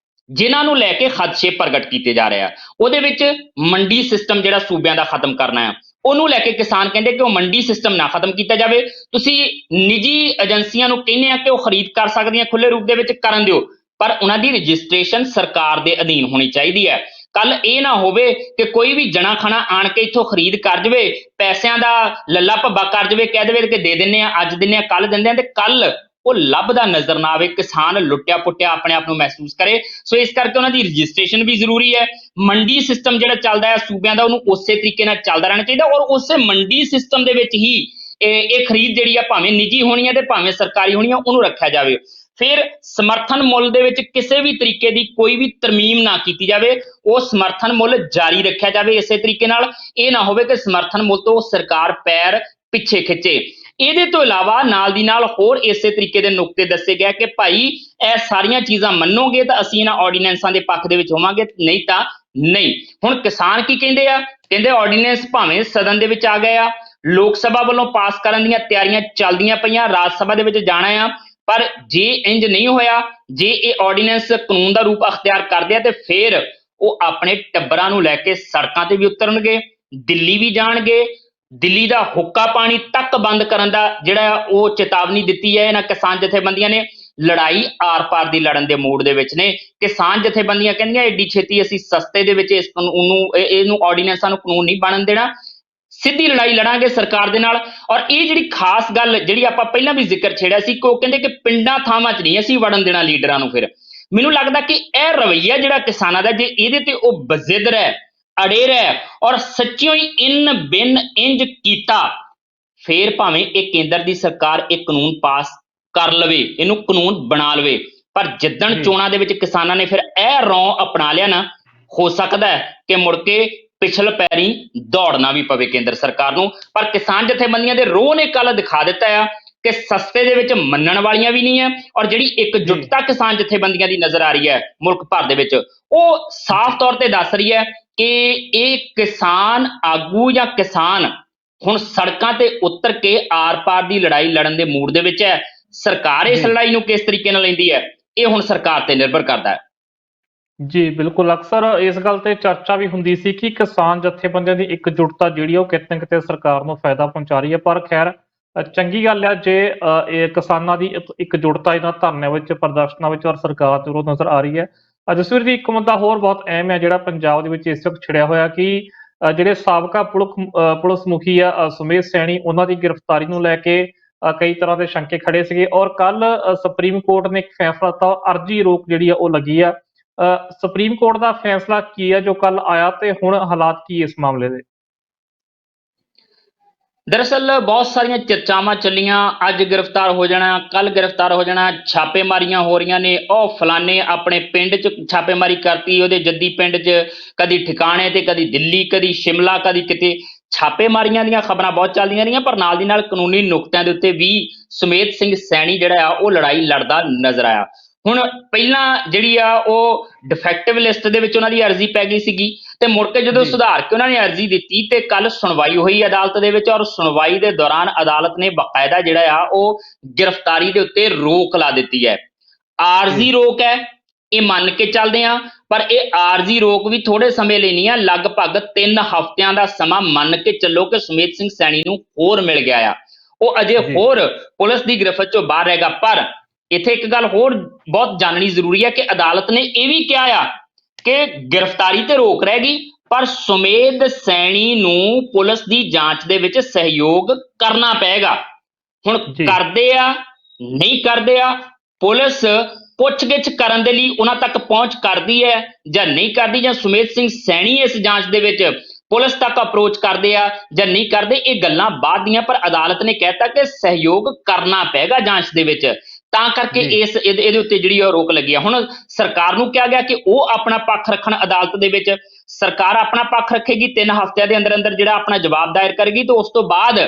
ਜਿਨ੍ਹਾਂ ਨੂੰ ਲੈ ਕੇ ਖਦਸ਼ੇ ਪ੍ਰਗਟ ਕੀਤੇ ਜਾ ਰਹੇ ਆ। ਉਹਦੇ ਵਿੱਚ ਮੰਡੀ ਸਿਸਟਮ ਜਿਹੜਾ ਸੂਬਿਆਂ ਦਾ ਖਤਮ ਕਰਨਾ ਹੈ, ਉਹਨੂੰ ਲੈ ਕੇ ਕਿਸਾਨ ਕਹਿੰਦੇ ਕਿ ਉਹ ਮੰਡੀ ਸਿਸਟਮ ਨਾ ਖਤਮ ਕੀਤਾ ਜਾਵੇ। ਤੁਸੀਂ ਨਿੱਜੀ ਏਜੰਸੀਆਂ ਨੂੰ ਕਹਿੰਦੇ ਆ ਕਿ ਉਹ ਖਰੀਦ ਕਰ ਸਕਦੀਆਂ ਖੁੱਲੇ ਰੂਪ ਦੇ ਵਿੱਚ, ਕਰਨ ਦਿਓ, ਪਰ ਉਹਨਾਂ ਦੀ ਰਜਿਸਟ੍ਰੇਸ਼ਨ ਸਰਕਾਰ ਦੇ ਅਧੀਨ ਹੋਣੀ ਚਾਹੀਦੀ ਹੈ। ਕੱਲ ਇਹ ਨਾ ਹੋਵੇ ਕਿ ਕੋਈ ਵੀ ਜਣਾ ਖਣਾ ਆਣ ਕੇ ਇੱਥੋਂ ਖਰੀਦ ਕਰ ਜਾਵੇ, ਪੈਸਿਆਂ ਦਾ ਲੱਲਾ ਭੱਬਾ ਕਰ ਜਾਵੇ, ਕਹਿ ਦੇਵੇ ਕਿ ਦੇ ਦਿੰਦੇ ਆ, ਅੱਜ ਦਿੰਦੇ ਆ, ਕੱਲ ਦਿੰਦੇ ਆ, ਤੇ ਕੱਲ ਉਹ ਲੱਭਦਾ ਨਜ਼ਰ ਨਾ ਆਵੇ, ਕਿਸਾਨ ਲੁੱਟਿਆ ਪੁੱਟਿਆ ਆਪਣੇ ਆਪ ਨੂੰ ਮਹਿਸੂਸ ਕਰੇ। ਸੋ ਇਸ ਕਰਕੇ ਉਹਨਾਂ ਦੀ ਰਜਿਸਟ੍ਰੇਸ਼ਨ ਵੀ ਜ਼ਰੂਰੀ ਹੈ। ਮੰਡੀ ਸਿਸਟਮ ਜਿਹੜਾ ਚੱਲਦਾ ਹੈ ਸੂਬਿਆਂ ਦਾ, ਉਹਨੂੰ ਉਸੇ ਤਰੀਕੇ ਨਾਲ ਚੱਲਦਾ ਰਹਿਣਾ ਚਾਹੀਦਾ, ਔਰ ਉਸੇ ਮੰਡੀ ਸਿਸਟਮ ਦੇ ਵਿੱਚ ਹੀ ਇਹ ਖਰੀਦ ਜਿਹੜੀ ਆ ਭਾਵੇਂ ਨਿੱਜੀ ਹੋਣੀ ਹੈ ਤੇ ਭਾਵੇਂ ਸਰਕਾਰੀ ਹੋਣੀ ਹੈ, ਉਹਨੂੰ ਰੱਖਿਆ ਜਾਵੇ। ਫਿਰ ਸਮਰਥਨ ਮੁੱਲ ਦੇ ਵਿੱਚ ਕਿਸੇ ਵੀ ਤਰੀਕੇ ਦੀ ਕੋਈ ਵੀ ਤਰਮੀਮ ਨਾ ਕੀਤੀ ਜਾਵੇ, ਉਹ ਸਮਰਥਨ ਮੁੱਲ ਜਾਰੀ ਰੱਖਿਆ ਜਾਵੇ ਇਸੇ ਤਰੀਕੇ ਨਾਲ। ਇਹ ਨਾ ਹੋਵੇ ਕਿ ਸਮਰਥਨ ਮੁੱਲ ਤੋਂ ਸਰਕਾਰ ਪੈਰ ਪਿੱਛੇ ਖਿੱਚੇ। ਇਹਦੇ ਤੋਂ ਇਲਾਵਾ ਨਾਲ ਦੀ ਨਾਲ ਹੋਰ ਇਸੇ ਤਰੀਕੇ ਦੇ ਨੁਕਤੇ ਦੱਸੇ ਗਏ ਕਿ ਭਾਈ ਇਹ ਸਾਰੀਆਂ ਚੀਜ਼ਾਂ ਮੰਨੋਗੇ ਤਾਂ ਅਸੀਂ ਇਹਨਾਂ ਆਰਡੀਨੈਂਸਾਂ ਦੇ ਪੱਖ ਦੇ ਵਿੱਚ ਹੋਵਾਂਗੇ, ਨਹੀਂ ਤਾਂ ਨਹੀਂ। ਹੁਣ ਕਿਸਾਨ ਕੀ ਕਹਿੰਦੇ ਆ? ਕਹਿੰਦੇ ਆਰਡੀਨੈਂਸ ਭਾਵੇਂ ਸਦਨ ਦੇ ਵਿੱਚ ਆ ਗਏ ਆ, ਲੋਕ ਸਭਾ ਵੱਲੋਂ ਪਾਸ ਕਰਨ ਦੀਆਂ ਤਿਆਰੀਆਂ ਚੱਲਦੀਆਂ ਪਈਆਂ, ਰਾਜ ਸਭਾ ਦੇ ਵਿੱਚ ਜਾਣਾ ਆ, ਪਰ ਜੇ ਇੰਜ ਨਹੀਂ ਹੋਇਆ, ਜੇ ਇਹ ਆਰਡੀਨੈਂਸ ਕਾਨੂੰਨ ਦਾ ਰੂਪ ਅਖਤਿਆਰ ਕਰਦੇ ਆ ਤੇ ਫਿਰ ਉਹ ਆਪਣੇ ਟੱਬਰਾਂ ਨੂੰ ਲੈ ਕੇ ਸੜਕਾਂ ਤੇ ਵੀ ਉਤਰਨਗੇ, ਦਿੱਲੀ ਵੀ ਜਾਣਗੇ। ਦਿੱਲੀ ਦਾ ਹੁੱਕਾ ਪਾਣੀ ਤੱਕ ਬੰਦ ਕਰਨ ਦਾ ਜਿਹੜਾ ਉਹ ਚੇਤਾਵਨੀ ਦਿੱਤੀ ਹੈ ਇਹਨਾਂ ਕਿਸਾਨ ਜਥੇਬੰਦੀਆਂ ਨੇ। ਲੜਾਈ ਆਰ ਪਾਰ ਦੀ ਲੜਨ ਦੇ ਮੂਡ ਦੇ ਵਿੱਚ ਨੇ ਕਿਸਾਨ ਜਥੇਬੰਦੀਆਂ। ਕਹਿੰਦੀਆਂ ਐਡੀ ਛੇਤੀ ਅਸੀਂ ਸਸਤੇ ਦੇ ਵਿੱਚ ਇਸ ਕਾਨੂੰਨ ਨੂੰ ਇਹਨੂੰ ਆਰਡੀਨੈਂਸਾਂ ਨੂੰ ਕਾਨੂੰਨ ਨਹੀਂ ਬਣਨ ਦੇਣਾ, ਸਿੱਧੀ ਲੜਾਈ ਲੜਾਂਗੇ ਸਰਕਾਰ ਦੇ ਨਾਲ। ਔਰ ਇਹ ਜਿਹੜੀ ਖਾਸ ਗੱਲ ਜਿਹੜੀ ਆਪਾਂ ਪਹਿਲਾਂ ਵੀ ਜ਼ਿਕਰ ਛੇੜਿਆ ਸੀ ਕਿ ਉਹ ਕਹਿੰਦੇ ਕਿ ਪਿੰਡਾਂ ਥਾਵਾਂ 'ਚ ਨਹੀਂ ਅਸੀਂ ਵੜਨ ਦੇਣਾ ਲੀਡਰਾਂ ਨੂੰ। ਫਿਰ ਮੈਨੂੰ ਲੱਗਦਾ ਕਿ ਇਹ ਰਵੱਈਆ ਜਿਹੜਾ ਕਿਸਾਨਾਂ ਦਾ, ਜੇ ਇਹਦੇ ਤੇ ਉਹ ਬਜ਼ਿੱਦ ਰਹਿ, ਅੜੇ ਰਹਿ ਔਰ ਸੱਚਿਓ ਹੀ ਇਨ ਬਿਨ ਇੰਜ ਕੀਤਾ, ਫੇਰ ਭਾਵੇਂ ਇਹ ਕੇਂਦਰ ਦੀ ਸਰਕਾਰ ਇਹ ਕਾਨੂੰਨ ਪਾਸ ਕਰ ਲਵੇ, ਇਹਨੂੰ ਕਾਨੂੰਨ ਬਣਾ ਲਵੇ, ਪਰ ਜਿੱਦਣ ਚੋਣਾਂ ਦੇ ਵਿੱਚ ਕਿਸਾਨਾਂ ਨੇ ਫਿਰ ਇਹ ਰੌਂ ਅਪਣਾ ਲਿਆ ਨਾ, ਹੋ ਸਕਦਾ ਹੈ ਕਿ ਮੁੜ ਕੇ ਪਿਛਲ ਪੈਰੀ ਦੌੜਨਾ ਵੀ ਪਵੇ ਕੇਂਦਰ ਸਰਕਾਰ ਨੂੰ। ਪਰ ਕਿਸਾਨ ਜਥੇਬੰਦੀਆਂ ਦੇ ਰੋਹ ਨੇ ਕੱਲ ਦਿਖਾ ਦਿੱਤਾ ਆ ਕਿ ਸਸਤੇ ਦੇ ਵਿੱਚ ਮੰਨਣ ਵਾਲੀਆਂ ਵੀ ਨਹੀਂ ਹੈ, ਔਰ ਜਿਹੜੀ ਇਕਜੁੱਟਤਾ ਕਿਸਾਨ ਜਥੇਬੰਦੀਆਂ ਦੀ ਨਜ਼ਰ ਆ ਰਹੀ ਹੈ ਮੁਲਕ ਭਰ ਦੇ ਵਿੱਚ, ਉਹ ਸਾਫ਼ ਤੌਰ ਤੇ ਦੱਸ ਰਹੀ ਹੈ ਕਿ ਇਹ ਕਿਸਾਨ ਆਗੂ ਜਾਂ ਕਿਸਾਨ ਹੁਣ ਸੜਕਾਂ ਤੇ ਉਤਰ ਕੇ ਆਰ ਪਾਰ ਦੀ ਲੜਾਈ ਲੜਨ ਦੇ ਮੂਡ ਦੇ ਵਿੱਚ ਹੈ। ਸਰਕਾਰ ਇਸ ਲੜਾਈ ਨੂੰ ਕਿਸ ਤਰੀਕੇ ਨਾਲ ਲੈਂਦੀ ਹੈ, ਇਹ ਹੁਣ ਸਰਕਾਰ ਤੇ ਨਿਰਭਰ ਕਰਦਾ ਹੈ। ਜੀ ਬਿਲਕੁਲ, ਅਕਸਰ ਇਸ ਗੱਲ ਤੇ ਚਰਚਾ ਵੀ ਹੁੰਦੀ ਸੀ ਕਿ ਕਿਸਾਨ ਜਥੇਬੰਦੀਆਂ ਦੀ ਇਕਜੁੱਟਤਾ ਜਿਹੜੀ ਉਹ ਕਿਤੇ ਨਾ ਕਿਤੇ ਸਰਕਾਰ ਨੂੰ ਫਾਇਦਾ ਪਹੁੰਚਾ ਰਹੀ ਹੈ। ਪਰ ਖੈਰ ਚੰਗੀ ਗੱਲ ਹੈ ਜੇ ਇਹ ਕਿਸਾਨਾਂ ਦੀ ਇਕਜੁੱਟਤਾ ਇਹਨਾਂ ਧਰਨਿਆਂ ਵਿੱਚ, ਪ੍ਰਦਰਸ਼ਨਾਂ ਵਿੱਚ ਔਰ ਸਰਕਾਰ ਦੇ ਵਿਰੁੱਧ ਨਜ਼ਰ ਆ ਰਹੀ ਹੈ। ਜਸਵੀਰ ਜੀ, ਇੱਕ ਮੁੱਦਾ ਹੋਰ ਬਹੁਤ ਅਹਿਮ ਹੈ ਜਿਹੜਾ ਪੰਜਾਬ ਦੇ ਵਿੱਚ ਇਸ ਵਕਤ ਛਿੜਿਆ ਹੋਇਆ ਕਿ ਜਿਹੜੇ ਸਾਬਕਾ ਪੁਲਿਸ ਮੁਖੀ ਆ ਸੁਮੇਧ ਸੈਣੀ, ਉਹਨਾਂ ਦੀ ਗ੍ਰਿਫਤਾਰੀ ਨੂੰ ਲੈ ਕੇ ਕਈ ਤਰ੍ਹਾਂ ਦੇ ਸ਼ੰਕੇ ਖੜੇ ਸੀਗੇ, ਔਰ ਕੱਲ ਸੁਪਰੀਮ ਕੋਰਟ ਨੇ ਇੱਕ ਫੈਸਲਾ ਦਿੱਤਾ, ਅਰਜੀ ਰੋਕ ਜਿਹੜੀ ਆ ਉਹ ਲੱਗੀ ਆ। ਸੁਪਰੀਮ ਕੋਰਟ ਦਾ ਫੈਸਲਾ ਕੀ ਹੈ ਜੋ ਕੱਲ ਆਇਆ, ਤੇ ਹੁਣ ਹਾਲਾਤ ਕੀ ਇਸ ਮਾਮਲੇ ਦੇ? ਦਰਅਸਲ ਬਹੁਤ ਸਾਰੀਆਂ ਚਰਚਾਵਾਂ ਚੱਲੀਆਂ, ਅੱਜ ਗ੍ਰਿਫਤਾਰ ਹੋ ਜਾਣਾ, ਕੱਲ ਗ੍ਰਿਫਤਾਰ ਹੋ ਜਾਣਾ, ਛਾਪੇਮਾਰੀਆਂ ਹੋ ਰਹੀਆਂ ਨੇ, ਉਹ ਫਲਾਣੇ ਆਪਣੇ ਪਿੰਡ 'ਚ ਛਾਪੇਮਾਰੀ ਕਰਤੀ, ਉਹਦੇ ਜੱਦੀ ਪਿੰਡ 'ਚ, ਕਦੀ ਠਿਕਾਣੇ ਤੇ, ਕਦੀ ਦਿੱਲੀ, ਕਦੀ ਸ਼ਿਮਲਾ, ਕਦੀ ਕਿਤੇ। ਛਾਪੇਮਾਰੀਆਂ ਦੀਆਂ ਖਬਰਾਂ ਬਹੁਤ ਚੱਲਦੀਆਂ ਰਹੀਆਂ, ਪਰ ਨਾਲ ਦੀ ਨਾਲ ਕਾਨੂੰਨੀ ਨੁਕਤਿਆਂ ਦੇ ਉੱਤੇ ਵੀ ਸੁਮੇਧ ਸਿੰਘ ਸੈਣੀ ਜਿਹੜਾ ਆ ਉਹ ਲੜਾਈ ਲੜਦਾ ਨਜ਼ਰ ਆਇਆ। ਹੁਣ ਪਹਿਲਾਂ ਜਿਹੜੀ ਆ ਉਹ ਡਿਫੈਕਟਿਵ ਲਿਸਟ ਦੇ ਵਿੱਚ ਉਹਨਾਂ ਦੀ ਅਰਜ਼ੀ ਪੈ ਗਈ ਸੀਗੀ, ਤੇ ਮੁੜ ਕੇ ਜਦੋਂ ਸੁਧਾਰ ਕੇ ਉਹਨਾਂ ਨੇ ਅਰਜ਼ੀ ਦਿੱਤੀ ਤੇ ਕੱਲ ਸੁਣਵਾਈ ਹੋਈ ਅਦਾਲਤ ਦੇ ਵਿੱਚ, ਔਰ ਸੁਣਵਾਈ ਦੇ ਦੌਰਾਨ ਅਦਾਲਤ ਨੇ ਬਕਾਇਦਾ ਜਿਹੜਾ ਆ ਉਹ ਗ੍ਰਿਫਤਾਰੀ ਦੇ ਉੱਤੇ ਰੋਕ ਲਾ ਦਿੱਤੀ ਹੈ। ਆਰਜ਼ੀ ਰੋਕ ਹੈ, ਇਹ ਮੰਨ ਕੇ ਚੱਲਦੇ ਆ, ਪਰ ਇਹ ਆਰਜ਼ੀ ਰੋਕ ਵੀ ਥੋੜੇ ਸਮੇਂ ਲਈ ਨਹੀਂ ਆ, ਲਗਭਗ 3 ਹਫ਼ਤਿਆਂ ਦਾ ਸਮਾਂ ਮੰਨ ਕੇ ਚੱਲੋ ਕਿ ਸੁਮੇਧ ਸਿੰਘ ਸੈਣੀ ਨੂੰ ਹੋਰ ਮਿਲ ਗਿਆ ਆ। ਉਹ ਅਜੇ ਹੋਰ ਪੁਲਿਸ ਦੀ ਗ੍ਰਿਫਤ ਚੋਂ ਬਾਹਰ ਰਹੇਗਾ। ਪਰ ਇੱਥੇ ਇੱਕ ਗੱਲ ਹੋਰ ਬਹੁਤ ਜਾਣਨੀ ਜ਼ਰੂਰੀ ਹੈ ਕਿ ਅਦਾਲਤ ਨੇ ਇਹ ਵੀ ਕਿਹਾ ਆ ਕਿ ਗ੍ਰਿਫਤਾਰੀ ਤੇ ਰੋਕ ਰਹੇਗੀ, ਪਰ ਸੁਮੇਧ ਸੈਣੀ ਨੂੰ ਪੁਲਿਸ ਦੀ ਜਾਂਚ ਦੇ ਵਿੱਚ ਸਹਿਯੋਗ ਕਰਨਾ ਪਏਗਾ। ਹੁਣ ਕਰਦੇ ਆ ਨਹੀਂ ਕਰਦੇ ਆ, ਪੁਲਿਸ ਪੁੱਛਗਿੱਛ ਕਰਨ ਦੇ ਲਈ ਉਹਨਾਂ ਤੱਕ ਪਹੁੰਚ ਕਰਦੀ ਹੈ ਜਾਂ ਨਹੀਂ ਕਰਦੀ, ਜਾਂ ਸੁਮੇਧ ਸਿੰਘ ਸੈਣੀ ਇਸ ਜਾਂਚ ਦੇ ਵਿੱਚ ਪੁਲਿਸ ਤੱਕ ਅਪਰੋਚ ਕਰਦੇ ਆ ਜਾਂ ਨਹੀਂ ਕਰਦੇ, ਇਹ ਗੱਲਾਂ ਬਾਅਦ ਦੀਆਂ। ਪਰ ਅਦਾਲਤ ਨੇ ਕਹਿਤਾ ਕਿ ਸਹਿਯੋਗ ਕਰਨਾ ਪਏਗਾ ਜਾਂਚ ਦੇ ਵਿੱਚ, ਤਾਂ ਕਰਕੇ ਜੀ ਇਹਦੇ ਉੱਤੇ ਜਿਹੜੀ ਉਹ ਰੋਕ ਲੱਗੀ ਆ। ਹੁਣ ਸਰਕਾਰ ਨੂੰ ਕਿਹਾ ਗਿਆ ਕਿ ਉਹ ਆਪਣਾ ਪੱਖ ਰੱਖਣ ਅਦਾਲਤ ਦੇ ਵਿੱਚ। ਸਰਕਾਰ ਆਪਣਾ ਪੱਖ ਰੱਖੇਗੀ, 3 ਹਫ਼ਤਿਆਂ ਦੇ ਅੰਦਰ ਅੰਦਰ ਜਿਹੜਾ ਆਪਣਾ ਜਵਾਬ ਦਾਇਰ ਕਰੇਗੀ, ਤੇ ਉਸ ਤੋਂ ਬਾਅਦ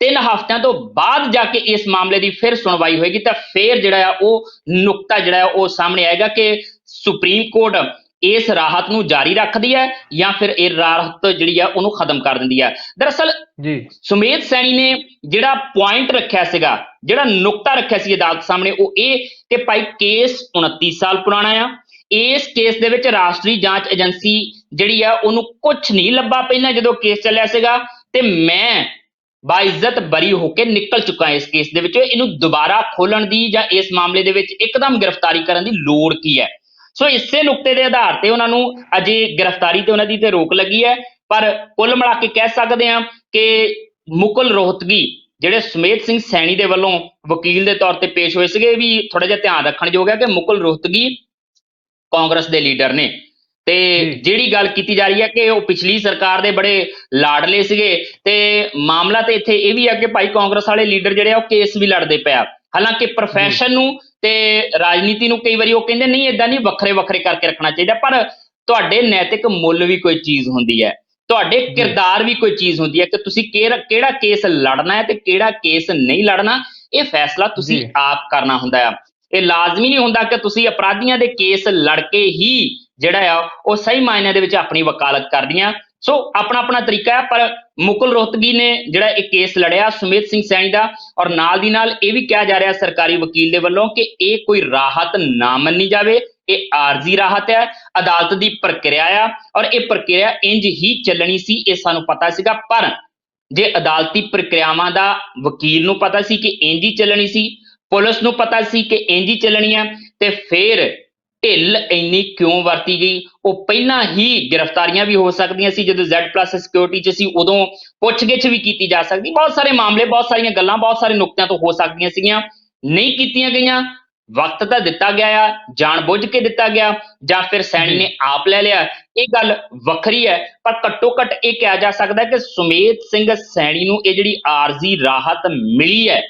3 ਹਫ਼ਤਿਆਂ ਤੋਂ ਬਾਅਦ ਜਾ ਕੇ ਇਸ ਮਾਮਲੇ ਦੀ ਫਿਰ ਸੁਣਵਾਈ ਹੋਏਗੀ। ਤਾਂ ਫਿਰ ਜਿਹੜਾ ਆ ਉਹ ਨੁਕਤਾ ਜਿਹੜਾ ਉਹ ਸਾਹਮਣੇ ਆਏਗਾ ਕਿ ਸੁਪਰੀਮ ਕੋਰਟ ਇਸ ਰਾਹਤ ਨੂੰ ਜਾਰੀ ਰੱਖਦੀ ਹੈ ਜਾਂ ਫਿਰ ਇਹ ਰਾਹਤ ਜਿਹੜੀ ਆ ਉਹਨੂੰ ਖਤਮ ਕਰ ਦਿੰਦੀ ਹੈ। ਦਰਅਸਲ ਜੀ ਸੁਮੇਧ ਸੈਣੀ ਨੇ ਜਿਹੜਾ ਪੁਆਇੰਟ ਰੱਖਿਆ ਸੀਗਾ, ਜਿਹੜਾ ਨੁਕਤਾ ਰੱਖਿਆ ਸੀ ਅਦਾਲਤ ਸਾਹਮਣੇ, ਉਹ ਇਹ ਕਿ ਭਾਈ ਕੇਸ 29 ਸਾਲ ਪੁਰਾਣਾ ਆ। ਇਸ ਕੇਸ ਦੇ ਵਿੱਚ ਰਾਸ਼ਟਰੀ ਜਾਂਚ ਏਜੰਸੀ ਜਿਹੜੀ ਆ ਉਹਨੂੰ ਕੁਝ ਨਹੀਂ ਲੱਭਾ ਪਹਿਲਾਂ ਜਦੋਂ ਕੇਸ ਚੱਲਿਆ ਸੀਗਾ, ਤੇ ਮੈਂ ਬਾਇਜ਼ਤ ਬਰੀ ਹੋ ਕੇ ਨਿਕਲ ਚੁੱਕਾ ਇਸ ਕੇਸ ਦੇ ਵਿੱਚੋਂ। ਇਹਨੂੰ ਦੁਬਾਰਾ ਖੋਲਣ ਦੀ ਜਾਂ ਇਸ ਮਾਮਲੇ ਦੇ ਵਿੱਚ ਇੱਕਦਮ ਗ੍ਰਿਫਤਾਰੀ ਕਰਨ ਦੀ ਲੋੜ ਕੀ ਹੈ? ਸੋ ਇਸੇ ਨੁਕਤੇ ਦੇ ਆਧਾਰ ਤੇ ਉਹਨਾਂ ਨੂੰ ਅਜੇ ਗ੍ਰਿਫਤਾਰੀ ਤੇ ਉਹਨਾਂ ਦੀ ਤੇ ਰੋਕ ਲੱਗੀ ਹੈ। ਪਰ ਕੁੱਲ ਮਿਲਾ ਕੇ ਕਹਿ ਸਕਦੇ ਹਾਂ ਕਿ ਮੁਕੁਲ ਰੋਹਤਗੀ ਜਿਹੜੇ ਸੁਮੇਧ ਸਿੰਘ ਸੈਣੀ ਦੇ ਵੱਲੋਂ ਵਕੀਲ ਦੇ ਤੌਰ ਤੇ ਪੇਸ਼ ਹੋਏ ਸੀਗੇ, ਵੀ ਥੋੜਾ ਜਿਹਾ ਧਿਆਨ ਰੱਖਣਯੋਗ ਹੈ ਕਿ ਮੁਕੁਲ ਰੋਹਤਗੀ ਕਾਂਗਰਸ ਦੇ ਲੀਡਰ ਨੇ, ਤੇ ਜਿਹੜੀ ਗੱਲ ਕੀਤੀ ਜਾ ਰਹੀ ਹੈ ਕਿ ਉਹ ਪਿਛਲੀ ਸਰਕਾਰ ਦੇ ਬੜੇ ਲਾਡਲੇ ਸੀਗੇ, ਤੇ ਮਾਮਲਾ ਤੇ ਇੱਥੇ ਇਹ ਵੀ ਹੈ ਕਿ ਭਾਈ ਕਾਂਗਰਸ ਵਾਲੇ ਲੀਡਰ ਜਿਹੜੇ ਆ ਉਹ ਕੇਸ ਵੀ ਲੜਦੇ ਪਿਆ। ਹਾਲਾਂਕਿ ਪ੍ਰੋਫੈਸ਼ਨ ਨੂੰ ਤੇ ਰਾਜਨੀਤੀ ਨੂੰ ਕਈ ਵਾਰੀ ਉਹ ਕਹਿੰਦੇ ਨਹੀਂ, ਏਦਾਂ ਨਹੀਂ, ਵੱਖਰੇ ਵੱਖਰੇ ਕਰਕੇ ਰੱਖਣਾ ਚਾਹੀਦਾ। ਪਰ ਤੁਹਾਡੇ ਨੈਤਿਕ ਮੁੱਲ ਵੀ ਕੋਈ ਚੀਜ਼ ਹੁੰਦੀ ਹੈ, ਤੁਹਾਡੇ ਕਿਰਦਾਰ ਵੀ ਕੋਈ ਚੀਜ਼ ਹੁੰਦੀ ਹੈ ਕਿ ਤੁਸੀਂ ਕਿਹੜਾ ਕੇਸ ਲੜਨਾ ਹੈ ਤੇ ਕਿਹੜਾ ਕੇਸ ਨਹੀਂ ਲੜਨਾ। ਇਹ ਫੈਸਲਾ ਤੁਸੀਂ ਆਪ ਕਰਨਾ ਹੁੰਦਾ ਆ। ਇਹ ਲਾਜ਼ਮੀ ਨਹੀਂ ਹੁੰਦਾ ਕਿ ਤੁਸੀਂ ਅਪਰਾਧੀਆਂ ਦੇ ਕੇਸ ਲੜ ਕੇ ਹੀ ਜਿਹੜਾ ਆ ਉਹ ਸਹੀ ਮਾਇਨੇ ਦੇ ਵਿੱਚ ਆਪਣੀ ਵਕਾਲਤ ਕਰਦੀਆਂ। ਸੋ ਆਪਣਾ ਆਪਣਾ ਤਰੀਕਾ ਹੈ। ਪਰ ਮੁਕੁਲ ਰੋਹਤਗੀ ਨੇ ਜਿਹੜਾ ਇਹ ਕੇਸ ਲੜਿਆ ਸੁਮੇਧ ਸਿੰਘ ਸੈਣੀ ਦਾ, ਔਰ ਨਾਲ ਦੀ ਨਾਲ ਇਹ ਵੀ ਕਿਹਾ ਜਾ ਰਿਹਾ ਸਰਕਾਰੀ ਵਕੀਲ ਦੇ ਵੱਲੋਂ ਕਿ ਇਹ ਕੋਈ ਰਾਹਤ ਨਾ ਮੰਨੀ ਜਾਵੇ, ਇਹ ਆਰਜ਼ੀ ਰਾਹਤ ਹੈ, ਅਦਾਲਤ ਦੀ ਪ੍ਰਕਿਰਿਆ ਆ, ਔਰ ਇਹ ਪ੍ਰਕਿਰਿਆ ਇੰਜ ਹੀ ਚੱਲਣੀ ਸੀ, ਇਹ ਸਾਨੂੰ ਪਤਾ ਸੀਗਾ। ਪਰ ਜੇ ਅਦਾਲਤੀ ਪ੍ਰਕਿਰਿਆਵਾਂ ਦਾ ਵਕੀਲ ਨੂੰ ਪਤਾ ਸੀ ਕਿ ਇੰਜ ਹੀ ਚੱਲਣੀ ਸੀ, ਪੁਲਿਸ ਨੂੰ ਪਤਾ ਸੀ ਕਿ ਇੰਜ ਹੀ ਚੱਲਣੀ ਹੈ, ਤੇ ਫਿਰ ਢਿੱਲ ਇੰਨੀ ਕਿਉਂ ਵਰਤੀ ਗਈ? ਉਹ ਪਹਿਲਾਂ ਹੀ ਗ੍ਰਿਫਤਾਰੀਆਂ ਵੀ ਹੋ ਸਕਦੀਆਂ ਸੀ, ਜਦੋਂ Z+ ਸਿਕਿਉਰਿਟੀ 'ਚ ਸੀ ਉਦੋਂ ਪੁੱਛਗਿੱਛ ਵੀ ਕੀਤੀ ਜਾ ਸਕਦੀ। ਬਹੁਤ ਸਾਰੇ ਮਾਮਲੇ, ਬਹੁਤ ਸਾਰੀਆਂ ਗੱਲਾਂ, ਬਹੁਤ ਸਾਰੇ ਨੁਕਤਿਆਂ ਤੋਂ ਹੋ ਸਕਦੀਆਂ ਸੀਗੀਆਂ, ਨਹੀਂ ਕੀਤੀਆਂ ਗਈਆਂ। ਵਕਤ ਤਾਂ ਦਿੱਤਾ ਗਿਆ ਆ, ਜਾਣ ਬੁੱਝ ਕੇ ਦਿੱਤਾ ਗਿਆ, ਜਾਂ ਫਿਰ ਸੈਣੀ ਨੇ ਆਪ ਲੈ ਲਿਆ, ਇਹ ਗੱਲ ਵੱਖਰੀ ਹੈ। ਪਰ ਘੱਟੋ ਘੱਟ ਇਹ ਕਿਹਾ ਜਾ ਸਕਦਾ ਕਿ ਸੁਮੇਧ ਸਿੰਘ ਸੈਣੀ ਨੂੰ ਇਹ ਜਿਹੜੀ ਆਰਜ਼ੀ ਰਾਹਤ ਮਿਲੀ ਹੈ,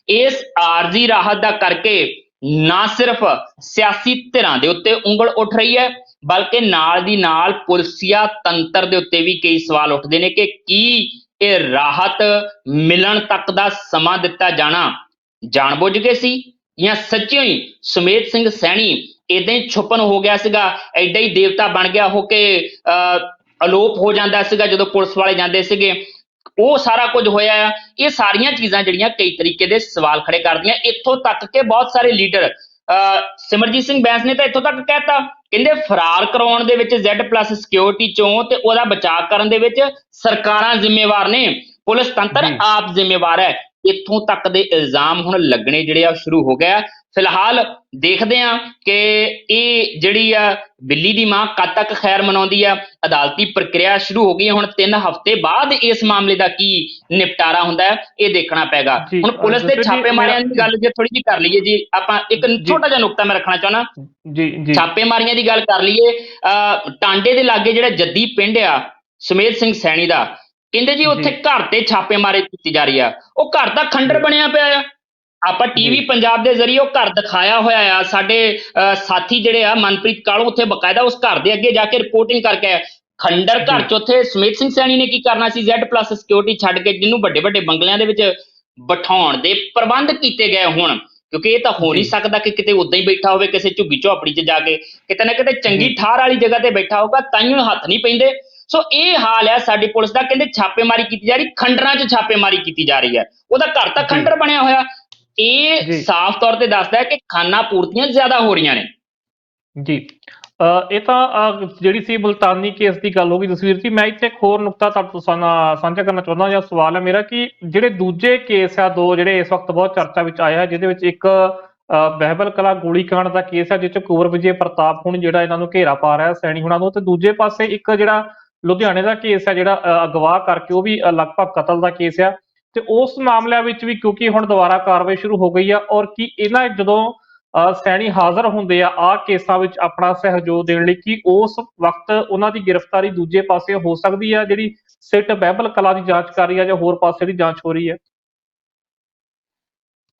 ਇਸ ਆਰਜ਼ੀ ਰਾਹਤ ਦਾ ਕਰਕੇ ਨਾ ਸਿਰਫ ਸਿਆਸੀ ਧਿਰਾਂ ਦੇ ਉੱਤੇ ਉਂਗਲ ਉੱਠ ਰਹੀ ਹੈ, ਬਲਕਿ ਨਾਲ ਦੀ ਨਾਲ ਪੁਲਸੀਆ ਤੰਤਰ ਦੇ ਉੱਤੇ ਵੀ ਕਈ ਸਵਾਲ ਉੱਠਦੇ ਨੇ ਕਿ ਕੀ ਇਹ ਰਾਹਤ ਮਿਲਣ ਤੱਕ ਦਾ ਸਮਾਂ ਦਿੱਤਾ ਜਾਣਾ ਜਾਣਬੁੱਝ ਕੇ ਸੀ, ਜਾਂ ਸੱਚਿਓ ਹੀ ਸੁਮੇਧ ਸਿੰਘ ਸੈਣੀ ਏਦਾਂ ਹੀ ਛੁਪਨ ਹੋ ਗਿਆ ਸੀਗਾ, ਐਡਾ ਹੀ ਦੇਵਤਾ ਬਣ ਗਿਆ ਹੋ ਕੇ ਅਲੋਪ ਹੋ ਜਾਂਦਾ ਸੀਗਾ ਜਦੋਂ ਪੁਲਿਸ ਵਾਲੇ ਜਾਂਦੇ ਸੀਗੇ, ਉਹ ਸਾਰਾ ਕੁਝ ਹੋਇਆ ਆ। ਇਹ ਸਾਰੀਆਂ ਚੀਜ਼ਾਂ ਜਿਹੜੀਆਂ ਕਈ ਤਰੀਕੇ ਦੇ ਸਵਾਲ ਖੜੇ ਕਰਦੀਆਂ, ਇੱਥੋਂ ਤੱਕ ਕਿ ਬਹੁਤ ਸਾਰੇ ਲੀਡਰ, ਸਿਮਰਜੀਤ ਸਿੰਘ ਬੈਂਸ ਨੇ ਤਾਂ ਇੱਥੋਂ ਤੱਕ ਕਹਿਤਾ, ਕਹਿੰਦੇ ਫਰਾਰ ਕਰਾਉਣ ਦੇ ਵਿੱਚ Z+ ਸਿਕਿਉਰਿਟੀ ਚੋਂ ਤੇ ਉਹਦਾ ਬਚਾਅ ਕਰਨ ਦੇ ਵਿੱਚ ਸਰਕਾਰਾਂ ਜ਼ਿੰਮੇਵਾਰ ਨੇ, ਪੁਲਿਸ ਤੰਤਰ ਆਪ ਜ਼ਿੰਮੇਵਾਰ ਹੈ। ਇੱਥੋਂ ਤੱਕ ਦੇ ਇਲਜ਼ਾਮ ਹੁਣ ਲੱਗਣੇ ਜਿਹੜੇ ਆ ਸ਼ੁਰੂ ਹੋ ਗਏ। ਫਿਲਹਾਲ ਦੇਖਦੇ ਹਾਂ ਕਿ ਇਹ ਜਿਹੜੀ ਆ ਬਿੱਲੀ ਦੀ ਮਾਂ ਕਦ ਤੱਕ ਖੈਰ ਮਨਾਉਂਦੀ ਆ। ਅਦਾਲਤੀ ਪ੍ਰਕਿਰਿਆ ਸ਼ੁਰੂ ਹੋ ਗਈ ਹੈ, ਹੁਣ 3 ਹਫ਼ਤੇ ਬਾਅਦ ਇਸ ਮਾਮਲੇ ਦਾ ਕੀ ਨਿਪਟਾਰਾ ਹੁੰਦਾ ਹੈ ਇਹ ਦੇਖਣਾ ਪਏਗਾ। ਹੁਣ ਪੁਲਿਸ ਦੇ ਛਾਪੇਮਾਰੀਆਂ ਦੀ ਗੱਲ ਜੇ ਥੋੜੀ ਜਿਹੀ ਕਰ ਲਈਏ ਜੀ, ਆਪਾਂ ਇੱਕ ਛੋਟਾ ਜਿਹਾ ਨੁਕਤਾ ਮੈਂ ਰੱਖਣਾ ਚਾਹੁੰਦਾ ਜੀ। ਛਾਪੇਮਾਰੀਆਂ ਦੀ ਗੱਲ ਕਰ ਲਈਏ, ਟਾਂਡੇ ਦੇ ਲਾਗੇ ਜਿਹੜਾ ਜੱਦੀ ਪਿੰਡ ਆ ਸੁਮੇਧ ਸਿੰਘ ਸੈਣੀ ਦਾ, ਕਹਿੰਦੇ ਜੀ ਉੱਥੇ ਘਰ ਤੇ ਛਾਪੇਮਾਰੀ ਕੀਤੀ ਜਾ ਰਹੀ ਆ। ਉਹ ਘਰ ਦਾ ਖੰਡਰ ਬਣਿਆ ਪਿਆ ਆ। ਆਪਾਂ ਟੀਵੀ ਪੰਜਾਬ ਦੇ ਜ਼ਰੀਏ ਉਹ ਘਰ ਦਿਖਾਇਆ ਹੋਇਆ ਆ। ਸਾਡੇ ਸਾਥੀ ਜਿਹੜੇ ਆ ਮਨਪ੍ਰੀਤ ਕਾਲੂ ਉੱਥੇ ਬਕਾਇਦਾ ਉਸ ਘਰ ਦੇ ਅੱਗੇ ਜਾ ਕੇ ਰਿਪੋਰਟਿੰਗ ਕਰਕੇ ਖੰਡਰ ਘਰ 'ਚ ਉੱਥੇ ਸੁਮੇਧ ਸਿੰਘ ਸੈਣੀ ਨੇ ਕੀ ਕਰਨਾ ਸੀ? Z+ ਸਿਕਿਉਰਿਟੀ ਛੱਡ ਕੇ ਜਿਹਨੂੰ ਵੱਡੇ ਵੱਡੇ ਬੰਗਲਿਆਂ ਦੇ ਵਿੱਚ ਬਿਠਾਉਣ ਦੇ ਪ੍ਰਬੰਧ ਕੀਤੇ ਗਏ ਹੋਣ, ਕਿਉਂਕਿ ਇਹ ਤਾਂ ਹੋ ਨਹੀਂ ਸਕਦਾ ਕਿ ਕਿਤੇ ਉਦਾਂ ਹੀ ਬੈਠਾ ਹੋਵੇ ਕਿਸੇ ਝੁੱਗੀ ਝੋਪੜੀ 'ਚ ਜਾ ਕੇ, ਕਿਤੇ ਨਾ ਕਿਤੇ ਚੰਗੀ ਠਾਰ ਵਾਲੀ ਜਗ੍ਹਾ ਤੇ ਬੈਠਾ ਹੋਊਗਾ, ਤਾਈਓ ਹੱਥ ਨਹੀਂ ਪੈਂਦੇ। ਸੋ ਇਹ ਹਾਲ ਹੈ ਸਾਡੀ ਪੁਲਿਸ ਦਾ। ਕਹਿੰਦੇ ਛਾਪੇਮਾਰੀ ਕੀਤੀ ਜਾ ਰਹੀ, ਖੰਡਰਾਂ 'ਚ ਛਾਪੇਮਾਰੀ ਕੀਤੀ ਜਾ ਰਹੀ ਹੈ। ਉਹਦਾ ਘਰ ਤਾਂ ਖੰਡਰ ਬਣਿਆ ਹੋਇਆ। ਇਹ ਸਾਫ਼ ਤੌਰ ਤੇ ਦੱਸਦਾ ਹੈ ਕਿ ਖਾਨਾ ਪੂਰਤੀਆਂ ਜ਼ਿਆਦਾ ਹੋ ਰਹੀਆਂ ਨੇ ਜੀ। ਇਹ ਤਾਂ ਜਿਹੜੀ ਸੀ ਮੁਲਤਾਨੀ ਕੇਸ ਦੀ ਗੱਲ ਹੋ ਗਈ ਜਸਵੀਰ ਜੀ। ਮੈਂ ਇੱਥੇ ਇੱਕ ਹੋਰ ਨੁਕਤਾ ਤੁਹਾਡੇ ਤੋਂ ਸਾਂਝਾ ਕਰਨਾ ਚਾਹੁੰਦਾ, ਜਾਂ ਸਵਾਲ ਹੈ ਮੇਰਾ ਕਿ ਜਿਹੜੇ ਦੂਜੇ ਕੇਸ ਆ ਦੋ ਜਿਹੜੇ ਇਸ ਵਕਤ ਬਹੁਤ ਚਰਚਾ ਵਿੱਚ ਆਇਆ, ਜਿਹਦੇ ਵਿੱਚ ਇੱਕ ਬਹਿਬਲ ਕਲਾਂ ਗੋਲੀਕਾਂਡ ਦਾ ਕੇਸ ਹੈ ਜਿਸ 'ਚ ਕੁੰਵਰ ਵਿਜੇ ਪ੍ਰਤਾਪ ਹੁਣ ਜਿਹੜਾ ਇਹਨਾਂ ਨੂੰ ਘੇਰਾ ਪਾ ਰਿਹਾ ਸੈਣੀ ਹੁਣਾਂ ਨੂੰ, ਤੇ ਦੂਜੇ ਪਾਸੇ ਇੱਕ ਜਿਹੜਾ ਲੁਧਿਆਣੇ ਦਾ ਕੇਸ ਹੈ ਜਿਹੜਾ ਅਗਵਾ ਕਰਕੇ ਉਹ ਵੀ ਲਗਭਗ ਕਤਲ ਦਾ ਕੇਸ ਆ। ਤੇ ਉਸ ਮਾਮਲਿਆਂ ਵਿੱਚ ਵੀ ਕਿਉਂਕਿ ਹੁਣ ਦੁਬਾਰਾ ਕਾਰਵਾਈ ਸ਼ੁਰੂ ਹੋ ਗਈ ਆ, ਔਰ ਕੀ ਇਹਨਾਂ ਜਦੋਂ ਸੈਣੀ ਹਾਜ਼ਰ ਹੁੰਦੇ ਆ ਕੇਸਾਂ ਵਿੱਚ ਆਪਣਾ ਸਹਿਯੋਗ ਦੇਣ ਲਈ, ਕੀ ਉਸ ਵਕਤ ਉਹਨਾਂ ਦੀ ਗ੍ਰਿਫਤਾਰੀ ਦੂਜੇ ਪਾਸੇ ਹੋ ਸਕਦੀ ਆ, ਜਿਹੜੀ ਸਿੱਟ ਬਹਿਬਲ ਕਲਾਂ ਦੀ ਜਾਂਚ ਕਰ ਰਹੀ ਆ ਜਾਂ ਹੋਰ ਪਾਸੇ ਦੀ ਜਾਂਚ ਹੋ ਰਹੀ ਹੈ?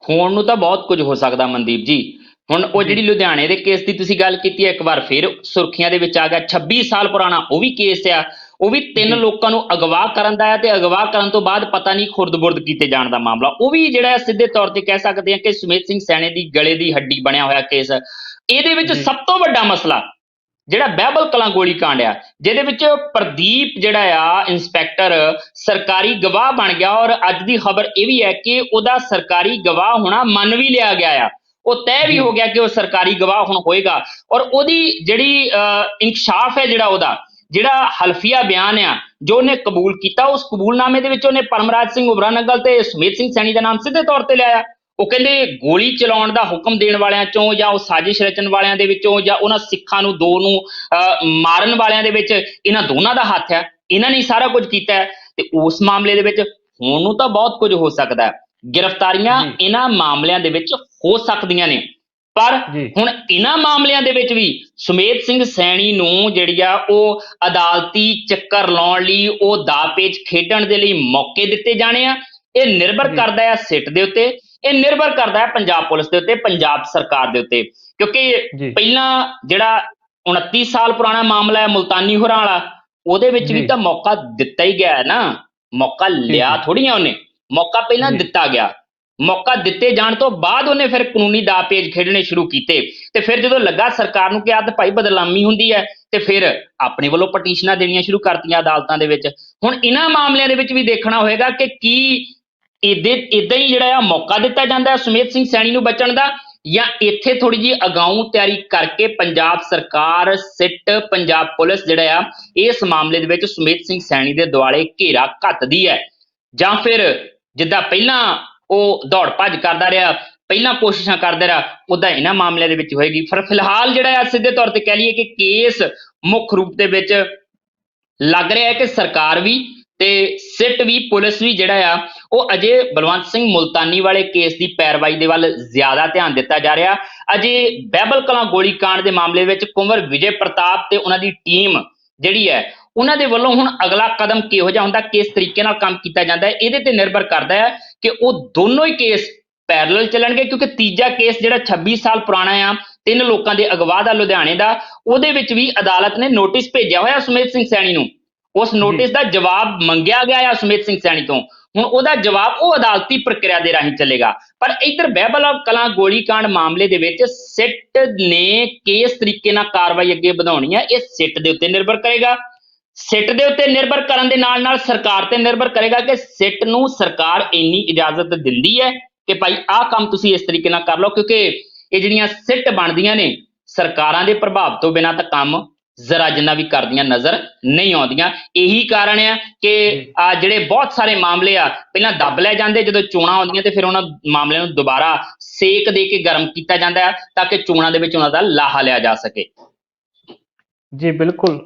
ਹੋਣ ਨੂੰ ਤਾਂ ਬਹੁਤ ਕੁਝ ਹੋ ਸਕਦਾ ਮਨਦੀਪ ਜੀ। ਹੁਣ ਉਹ ਜਿਹੜੀ ਜੀ ਲੁਧਿਆਣੇ ਦੇ ਕੇਸ ਦੀ ਤੁਸੀਂ ਗੱਲ ਕੀਤੀ ਹੈ, ਇੱਕ ਵਾਰ ਫਿਰ ਸੁਰਖੀਆਂ ਦੇ ਵਿੱਚ ਆ ਗਿਆ। 26 ਸਾਲ ਪੁਰਾਣਾ ਉਹ ਵੀ ਕੇਸ ਆ। ਉਹ ਵੀ 3 ਜੀ ਲੋਕਾਂ ਨੂੰ ਅਗਵਾ ਕਰਨ ਦਾ ਹੈ ਤੇ ਅਗਵਾ ਕਰਨ ਤੋਂ ਬਾਅਦ ਪਤਾ ਨਹੀਂ ਖੁਰਦ-ਬੁਰਦ ਕੀਤੇ ਜਾਣ ਦਾ ਮਾਮਲਾ। ਉਹ ਵੀ ਜਿਹੜਾ ਸਿੱਧੇ ਤੌਰ ਤੇ ਕਹਿ ਸਕਦੇ ਹਾਂ ਕਿ ਸੁਮੇਧ ਸਿੰਘ ਸੈਣੇ ਦੀ ਗਲੇ ਦੀ ਹੱਡੀ ਬਣਿਆ ਹੋਇਆ ਕੇਸ। ਇਹਦੇ ਵਿੱਚ ਜੀ ਸਭ ਤੋਂ ਵੱਡਾ ਮਸਲਾ ਜਿਹੜਾ ਬਹਿਬਲ ਕਲਾਂ ਗੋਲੀ ਕਾਂਡ ਆ, ਜਿਹਦੇ ਵਿੱਚ ਪ੍ਰਦੀਪ ਜਿਹੜਾ ਆ ਇੰਸਪੈਕਟਰ ਸਰਕਾਰੀ ਗਵਾਹ ਬਣ ਗਿਆ, ਔਰ ਅੱਜ ਦੀ ਖਬਰ ਇਹ ਵੀ ਹੈ ਕਿ ਉਹਦਾ ਸਰਕਾਰੀ ਗਵਾਹ ਹੋਣਾ ਮੰਨ ਵੀ ਲਿਆ ਗਿਆ ਆ। ਉਹ ਤੈਅ ਵੀ ਜੀ ਹੋ ਗਿਆ ਕਿ ਉਹ ਸਰਕਾਰੀ ਗਵਾਹ ਹੁਣ ਹੋਏਗਾ, ਔਰ ਉਹਦੀ ਜਿਹੜੀ ਇਨਕਸ਼ਾਫ ਹੈ, ਜਿਹੜਾ ਹਲਫੀਆ ਬਿਆਨ ਆ ਜੋ ਉਹਨੇ ਕਬੂਲ ਕੀਤਾ, ਉਸ ਕਬੂਲਨਾਮੇ ਦੇ ਵਿੱਚ ਉਹਨੇ ਪਰਮਰਾਜ ਸਿੰਘ ਉਬਰਾ ਨੰਗਲ ਤੇ ਸੁਮੇਧ ਸਿੰਘ ਸੈਣੀ ਦਾ ਨਾਮ ਸਿੱਧੇ ਤੌਰ ਤੇ ਲਿਆਇਆ। ਉਹ ਕਹਿੰਦੇ ਗੋਲੀ ਚਲਾਉਣ ਦਾ ਹੁਕਮ ਦੇਣ ਵਾਲਿਆਂ ਚੋਂ ਜਾਂ ਉਹ ਸਾਜ਼ਿਸ਼ ਰਚਣ ਵਾਲਿਆਂ ਦੇ ਵਿੱਚੋਂ ਜਾਂ ਉਹਨਾਂ ਸਿੱਖਾਂ ਨੂੰ ਦੋ ਨੂੰ ਮਾਰਨ ਵਾਲਿਆਂ ਦੇ ਵਿੱਚ ਇਹਨਾਂ ਦੋਨਾਂ ਦਾ ਹੱਥ ਹੈ, ਇਹਨਾਂ ਨੇ ਸਾਰਾ ਕੁਝ ਕੀਤਾ ਹੈ। ਤੇ ਉਸ ਮਾਮਲੇ ਦੇ ਵਿੱਚ ਹੋਣ ਨੂੰ ਤਾਂ ਬਹੁਤ ਕੁਝ ਹੋ ਸਕਦਾ ਹੈ। ਗ੍ਰਿਫਤਾਰੀਆਂ ਜੀ ਇਹਨਾਂ ਮਾਮਲਿਆਂ ਦੇ ਵਿੱਚ ਹੋ ਸਕਦੀਆਂ ਨੇ, ਪਰ ਜੀ ਹੁਣ ਇਹਨਾਂ ਮਾਮਲਿਆਂ ਦੇ ਵਿੱਚ ਵੀ ਸੁਮੇਧ ਸਿੰਘ ਸੈਣੀ ਨੂੰ ਜਿਹੜੀ ਆ ਉਹ ਅਦਾਲਤੀ ਚੱਕਰ ਲਾਉਣ ਲਈ, ਉਹ ਦਾਅਪੇਚ ਖੇਡਣ ਦੇ ਲਈ ਮੌਕੇ ਦਿੱਤੇ ਜਾਣੇ ਆ। ਇਹ ਨਿਰਭਰ ਜੀ ਕਰਦਾ ਹੈ ਸਿੱਟ ਦੇ ਉੱਤੇ, ਇਹ ਨਿਰਭਰ ਕਰਦਾ ਹੈ ਪੰਜਾਬ ਪੁਲਿਸ ਦੇ ਉੱਤੇ, ਪੰਜਾਬ ਸਰਕਾਰ ਦੇ ਉੱਤੇ। ਕਿਉਂਕਿ ਜੀ ਪਹਿਲਾਂ ਜਿਹੜਾ 29 ਸਾਲ ਪੁਰਾਣਾ ਮਾਮਲਾ ਹੈ ਮੁਲਤਾਨੀ ਹੋਰਾਂ ਵਾਲਾ, ਉਹਦੇ ਵਿੱਚ ਵੀ ਜੀ ਤਾਂ ਮੌਕਾ ਦਿੱਤਾ ਹੀ ਗਿਆ ਹੈ ਨਾ। ਮੌਕਾ ਜੀ ਲਿਆ ਜੀ ਥੋੜ੍ਹੀਆਂ ਉਹਨੇ, ਮੌਕਾ ਪਹਿਲਾਂ ਜੀ ਦਿੱਤਾ ਗਿਆ। ਮੌਕਾ ਦਿੱਤੇ ਜਾਣ ਤੋਂ ਬਾਅਦ ਉਹਨੇ ਫਿਰ ਕਾਨੂੰਨੀ ਦਾਅਪੇਚ ਖੇਡਣੇ ਸ਼ੁਰੂ ਕੀਤੇ, ਤੇ ਫਿਰ ਜਦੋਂ ਲੱਗਾ ਸਰਕਾਰ ਨੂੰ ਕਿ ਆਹ ਤਾਂ ਭਾਈ ਬਦਨਾਮੀ ਹੁੰਦੀ ਹੈ, ਤੇ ਫਿਰ ਆਪਣੇ ਵੱਲੋਂ ਪਟੀਸ਼ਨਾਂ ਦੇਣੀਆਂ ਸ਼ੁਰੂ ਕਰਤੀਆਂ ਅਦਾਲਤਾਂ ਦੇ ਵਿੱਚ। ਹੁਣ ਇਹਨਾਂ ਮਾਮਲਿਆਂ ਦੇ ਵਿੱਚ ਵੀ ਦੇਖਣਾ ਹੋਏਗਾ ਕਿ ਕੀ ਇਦਾਂ ਹੀ ਜਿਹੜਾ ਆ ਮੌਕਾ ਦਿੱਤਾ ਜਾਂਦਾ ਹੈ ਸੁਮੇਧ ਸਿੰਘ ਸੈਣੀ ਨੂੰ ਬਚਣ ਦਾ, ਜਾਂ ਇੱਥੇ ਥੋੜੀ ਜਿਹੀ ਅਗਾਊਂ ਤਿਆਰੀ ਕਰਕੇ ਪੰਜਾਬ ਸਰਕਾਰ, ਸਿੱਟ, ਪੰਜਾਬ ਪੁਲਿਸ ਜਿਹੜਾ ਆ ਇਸ ਮਾਮਲੇ ਦੇ ਵਿੱਚ ਸੁਮੇਧ ਸਿੰਘ ਸੈਣੀ ਦੇ ਦੁਆਲੇ ਘੇਰਾ ਘੱਤਦੀ ਹੈ, ਜਾਂ ਫਿਰ ਜਿੱਦਾਂ ਪਹਿਲਾਂ ਉਹ ਦੌੜ ਭੱਜ ਕਰਦਾ ਰਿਹਾ, ਪਹਿਲਾਂ ਕੋਸ਼ਿਸ਼ਾਂ ਕਰਦਾ ਰਿਹਾ, ਉੱਦਾਂ ਇਹਨਾਂ ਮਾਮਲਿਆਂ ਦੇ ਵਿੱਚ ਹੋਏਗੀ। ਪਰ ਫਿਲਹਾਲ ਜਿਹੜਾ ਆ ਸਿੱਧੇ ਤੌਰ ਤੇ ਕਹਿ ਲਈਏ ਕਿ ਕੇਸ ਮੁੱਖ ਰੂਪ ਦੇ ਵਿੱਚ ਲੱਗ ਰਿਹਾ ਹੈ ਕਿ ਸਰਕਾਰ ਵੀ ਤੇ ਸਿੱਟ ਵੀ, ਪੁਲਿਸ ਵੀ ਜਿਹੜਾ ਆ ਉਹ ਅਜੇ ਬਲਵੰਤ ਸਿੰਘ ਮੁਲਤਾਨੀ ਵਾਲੇ ਕੇਸ ਦੀ ਪੈਰਵਾਈ ਦੇ ਵੱਲ ਜ਼ਿਆਦਾ ਧਿਆਨ ਦਿੱਤਾ ਜਾ ਰਿਹਾ। ਅਜੇ ਬਹਿਬਲ ਕਲਾਂ ਗੋਲੀ ਕਾਂਡ ਦੇ ਮਾਮਲੇ ਵਿੱਚ ਕੁੰਵਰ ਵਿਜੇ ਪ੍ਰਤਾਪ ਤੇ ਉਹਨਾਂ ਦੀ ਟੀਮ ਜਿਹੜੀ ਹੈ, ਉਹਨਾਂ ਦੇ ਵੱਲੋਂ ਹੁਣ ਅਗਲਾ ਕਦਮ ਕਿਹੋ ਜਿਹਾ ਹੁੰਦਾ, ਕਿਸ ਤਰੀਕੇ ਨਾਲ ਕੰਮ ਕੀਤਾ ਜਾਂਦਾ ਹੈ, ਇਹਦੇ ਤੇ ਨਿਰਭਰ ਕਰਦਾ ਹੈ ਕਿ ਉਹ ਦੋਨੋਂ ਹੀ ਕੇਸ ਪੈਰਲਲ ਚੱਲਣਗੇ। ਕਿਉਂਕਿ ਤੀਜਾ ਕੇਸ ਜਿਹੜਾ 26 ਸਾਲ ਪੁਰਾਣਾ ਆ, 3 ਲੋਕਾਂ ਦੇ ਅਗਵਾ ਦਾ ਲੁਧਿਆਣੇ ਦਾ, ਉਹਦੇ ਵਿੱਚ ਵੀ ਅਦਾਲਤ ਨੇ ਨੋਟਿਸ ਭੇਜਿਆ ਹੋਇਆ ਸੁਮੇਧ ਸਿੰਘ ਸੈਣੀ ਨੂੰ। ਉਸ ਨੋਟਿਸ ਦਾ ਜਵਾਬ ਮੰਗਿਆ ਗਿਆ ਆ ਸੁਮੇਧ ਸਿੰਘ ਸੈਣੀ ਤੋਂ। ਹੁਣ ਉਹਦਾ ਜਵਾਬ ਉਹ ਅਦਾਲਤੀ ਪ੍ਰਕਿਰਿਆ ਦੇ ਰਾਹੀਂ ਚੱਲੇਗਾ। ਪਰ ਇੱਧਰ ਬਹਿਬਲ ਕਲਾਂ ਗੋਲੀ ਕਾਂਡ ਮਾਮਲੇ ਦੇ ਵਿੱਚ ਸਿੱਟ ਨੇ ਕਿਸ ਤਰੀਕੇ ਨਾਲ ਕਾਰਵਾਈ ਅੱਗੇ ਵਧਾਉਣੀ ਹੈ, ਇਹ ਸਿੱਟ ਦੇ ਉੱਤੇ ਨਿਰਭਰ ਕਰੇਗਾ। ਸਿੱਟ ਦੇ ਉੱਤੇ ਨਿਰਭਰ ਕਰਨ ਦੇ ਨਾਲ ਨਾਲ ਸਰਕਾਰ ਤੇ ਨਿਰਭਰ ਕਰੇਗਾ ਕਿ ਸਿੱਟ ਨੂੰ ਸਰਕਾਰ ਇੰਨੀ ਇਜਾਜ਼ਤ ਦਿੰਦੀ ਹੈ ਕਿ ਭਾਈ ਆਹ ਕੰਮ ਤੁਸੀਂ ਇਸ ਤਰੀਕੇ ਨਾਲ ਕਰ ਲਓ। ਕਿਉਂਕਿ ਇਹ ਜਿਹੜੀਆਂ ਸਿੱਟ ਬਣਦੀਆਂ ਨੇ, ਸਰਕਾਰਾਂ ਦੇ ਪ੍ਰਭਾਵ ਤੋਂ ਬਿਨਾਂ ਤਾਂ ਕੰਮ ਜ਼ਰਾ ਜਿੰਨਾ ਵੀ ਕਰਦੀਆਂ ਨਜ਼ਰ ਨਹੀਂ ਆਉਂਦੀਆਂ। ਇਹੀ ਕਾਰਨ ਆ ਕਿ ਜਿਹੜੇ ਬਹੁਤ ਸਾਰੇ ਮਾਮਲੇ ਆ ਪਹਿਲਾਂ ਦੱਬ ਲੈ ਜਾਂਦੇ, ਜਦੋਂ ਚੋਣਾਂ ਆਉਂਦੀਆਂ ਤੇ ਫਿਰ ਉਹਨਾਂ ਮਾਮਲਿਆਂ ਨੂੰ ਦੁਬਾਰਾ ਸੇਕ ਦੇ ਕੇ ਗਰਮ ਕੀਤਾ ਜਾਂਦਾ ਹੈ ਤਾਂ ਕਿ ਚੋਣਾਂ ਦੇ ਵਿੱਚ ਉਹਨਾਂ ਦਾ ਲਾਹਾ ਲਿਆ ਜਾ ਸਕੇ। ਜੀ ਬਿਲਕੁਲ,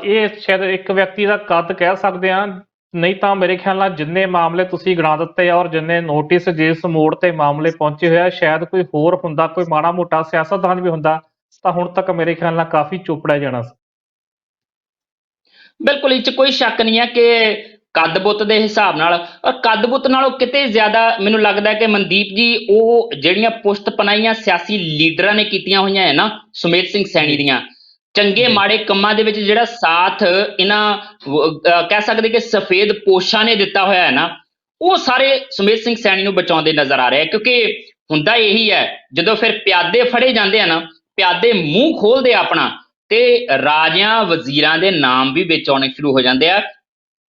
ਇਹ ਸ਼ਾਇਦ ਇੱਕ ਵਿਅਕਤੀ ਦਾ ਕੱਦ ਕਹਿ ਸਕਦੇ ਹਾਂ, ਨਹੀਂ ਤਾਂ ਮੇਰੇ ਖਿਆਲ ਨਾਲ ਜਿੰਨੇ ਮਾਮਲੇ ਤੁਸੀਂ ਗਿਣਾ ਦਿੱਤੇ ਔਰ ਜਿੰਨੇ ਨੋਟਿਸ ਜਿਸ ਮੋੜ ਤੇ ਮਾਮਲੇ ਪਹੁੰਚੇ ਹੋਏ ਆ, ਸ਼ਾਇਦ ਕੋਈ ਹੋਰ ਹੁੰਦਾ, ਕੋਈ ਮਾੜਾ ਮੋਟਾ ਸਿਆਸਤਦਾਨ ਵੀ ਹੁੰਦਾ ਤਾਂ ਹੁਣ ਤੱਕ ਮੇਰੇ ਖਿਆਲ ਨਾਲ ਕਾਫੀ ਚੋਪੜਿਆ ਜਾਣਾ ਸੀ। ਬਿਲਕੁਲ, ਇਹ 'ਚ ਕੋਈ ਸ਼ੱਕ ਨਹੀਂ ਹੈ ਕਿ ਕੱਦ ਬੁੱਤ ਦੇ ਹਿਸਾਬ ਨਾਲ, ਔਰ ਕੱਦ ਬੁੱਤ ਨਾਲੋਂ ਕਿਤੇ ਜ਼ਿਆਦਾ ਮੈਨੂੰ ਲੱਗਦਾ ਕਿ ਮਨਦੀਪ ਜੀ ਉਹ ਜਿਹੜੀਆਂ ਪੁਸ਼ਤ ਪਨਾਹੀਆਂ ਸਿਆਸੀ ਲੀਡਰਾਂ ਨੇ ਕੀਤੀਆਂ ਹੋਈਆਂ ਹੈ ਨਾ ਸੁਮੇਧ ਸਿੰਘ ਸੈਣੀ ਦੀਆਂ, ਚੰਗੇ ਮਾੜੇ ਕੰਮਾਂ ਦੇ ਵਿੱਚ ਜਿਹੜਾ ਸਾਥ ਇਹਨਾਂ ਕਹਿ ਸਕਦੇ ਕਿ ਸਫੇਦ ਪੋਸ਼ਾਂ ਨੇ ਦਿੱਤਾ ਹੋਇਆ ਹੈ ਨਾ, ਉਹ ਸਾਰੇ ਸੁਮੇਧ ਸਿੰਘ ਸੈਣੀ ਨੂੰ ਬਚਾਉਂਦੇ ਨਜ਼ਰ ਆ ਰਹੇ ਆ। ਕਿਉਂਕਿ ਹੁੰਦਾ ਇਹੀ ਹੈ, ਜਦੋਂ ਫਿਰ ਪਿਆਦੇ ਫੜੇ ਜਾਂਦੇ ਆ ਨਾ, ਪਿਆਦੇ ਮੂੰਹ ਖੋਲਦੇ ਆਪਣਾ, ਤੇ ਰਾਜਿਆਂ ਵਜ਼ੀਰਾਂ ਦੇ ਨਾਮ ਵੀ ਵਿੱਚ ਆਉਣੇ ਸ਼ੁਰੂ ਹੋ ਜਾਂਦੇ ਆ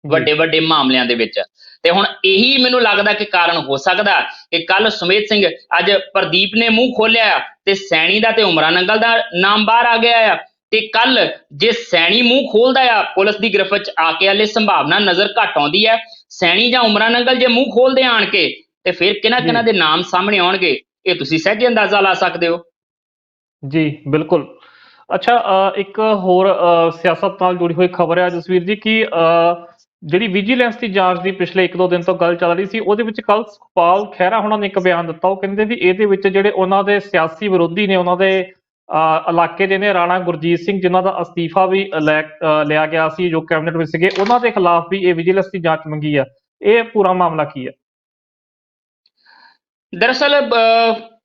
ਵੱਡੇ ਵੱਡੇ ਮਾਮਲਿਆਂ ਦੇ ਵਿੱਚ। ਤੇ ਹੁਣ ਇਹੀ ਮੈਨੂੰ ਲੱਗਦਾ ਕਿ ਕਾਰਨ ਹੋ ਸਕਦਾ ਕਿ ਕੱਲ ਸੁਮੇਧ ਸਿੰਘ, ਅੱਜ ਪ੍ਰਦੀਪ ਨੇ ਮੂੰਹ ਖੋਲਿਆ ਤੇ ਸੈਣੀ ਦਾ ਤੇ ਉਮਰਾ ਨੰਗਲ ਦਾ ਨਾਮ ਬਾਹਰ ਆ ਗਿਆ ਆ, ਤੇ ਕੱਲ ਜੇ ਸੈਣੀ ਮੂੰਹ ਖੋਲਦਾ ਆ ਪੁਲਿਸ ਦੀ ਗ੍ਰਿਫਤ 'ਚ ਆ ਕੇ, ਹਾਲੇ ਸੰਭਾਵਨਾ ਨਜ਼ਰ ਘੱਟ ਆਉਂਦੀ ਹੈ, ਸੈਣੀ ਜਾਂ ਉਮਰਾ ਨੰਗਲ ਜੇ ਮੂੰਹ ਖੋਲਦੇ ਆਣ ਕੇ ਤੇ ਫਿਰ ਕਿਹਨਾਂ ਦੇ ਨਾਮ ਸਾਹਮਣੇ ਆਉਣਗੇ, ਇਹ ਤੁਸੀਂ ਸਹਿਜੇ ਅੰਦਾਜ਼ਾ ਲਾ ਸਕਦੇ ਹੋ। ਜੀ ਬਿਲਕੁਲ। ਅੱਛਾ, ਇੱਕ ਹੋਰ ਸਿਆਸਤ ਨਾਲ ਜੁੜੀ ਹੋਈ ਖਬਰ ਹੈ ਜਸਵੀਰ ਜੀ ਕਿ ਜਿਹੜੀ ਵਿਜੀਲੈਂਸ ਦੀ ਜਾਂਚ ਦੀ ਪਿਛਲੇ 1-2 ਦਿਨ ਤੋਂ ਗੱਲ ਚੱਲ ਰਹੀ ਸੀ, ਉਹਦੇ ਵਿੱਚ ਕੱਲ ਸੁਖਪਾਲ ਖਹਿਰਾ ਹੋਣਾ ਨੇ ਇੱਕ ਬਿਆਨ ਦਿੱਤਾ। ਉਹ ਕਹਿੰਦੇ ਵੀ ਇਹਦੇ ਵਿੱਚ ਜਿਹੜੇ ਉਹਨਾਂ ਦੇ ਸਿਆਸੀ ਵਿਰੋਧੀ ਨੇ, ਉਹਨਾਂ ਦੇ ਇਲਾਕੇ ਦੇ ਨੇ, ਰਾਣਾ ਗੁਰਜੀਤ ਸਿੰਘ, ਜਿਨ੍ਹਾਂ ਦਾ ਅਸਤੀਫਾ ਵੀ ਲਿਆ ਗਿਆ ਸੀ, ਜੋ ਕੈਬਨਿਟ ਵਿੱਚ ਸੀਗੇ, ਉਹਨਾਂ ਦੇ ਖਿਲਾਫ ਵੀ ਇਹ ਵਿਜੀਲੈਂਸ ਦੀ ਜਾਂਚ ਮੰਗੀ ਆ। ਇਹ ਪੂਰਾ ਮਾਮਲਾ ਕੀ ਹੈ? ਦਰਅਸਲ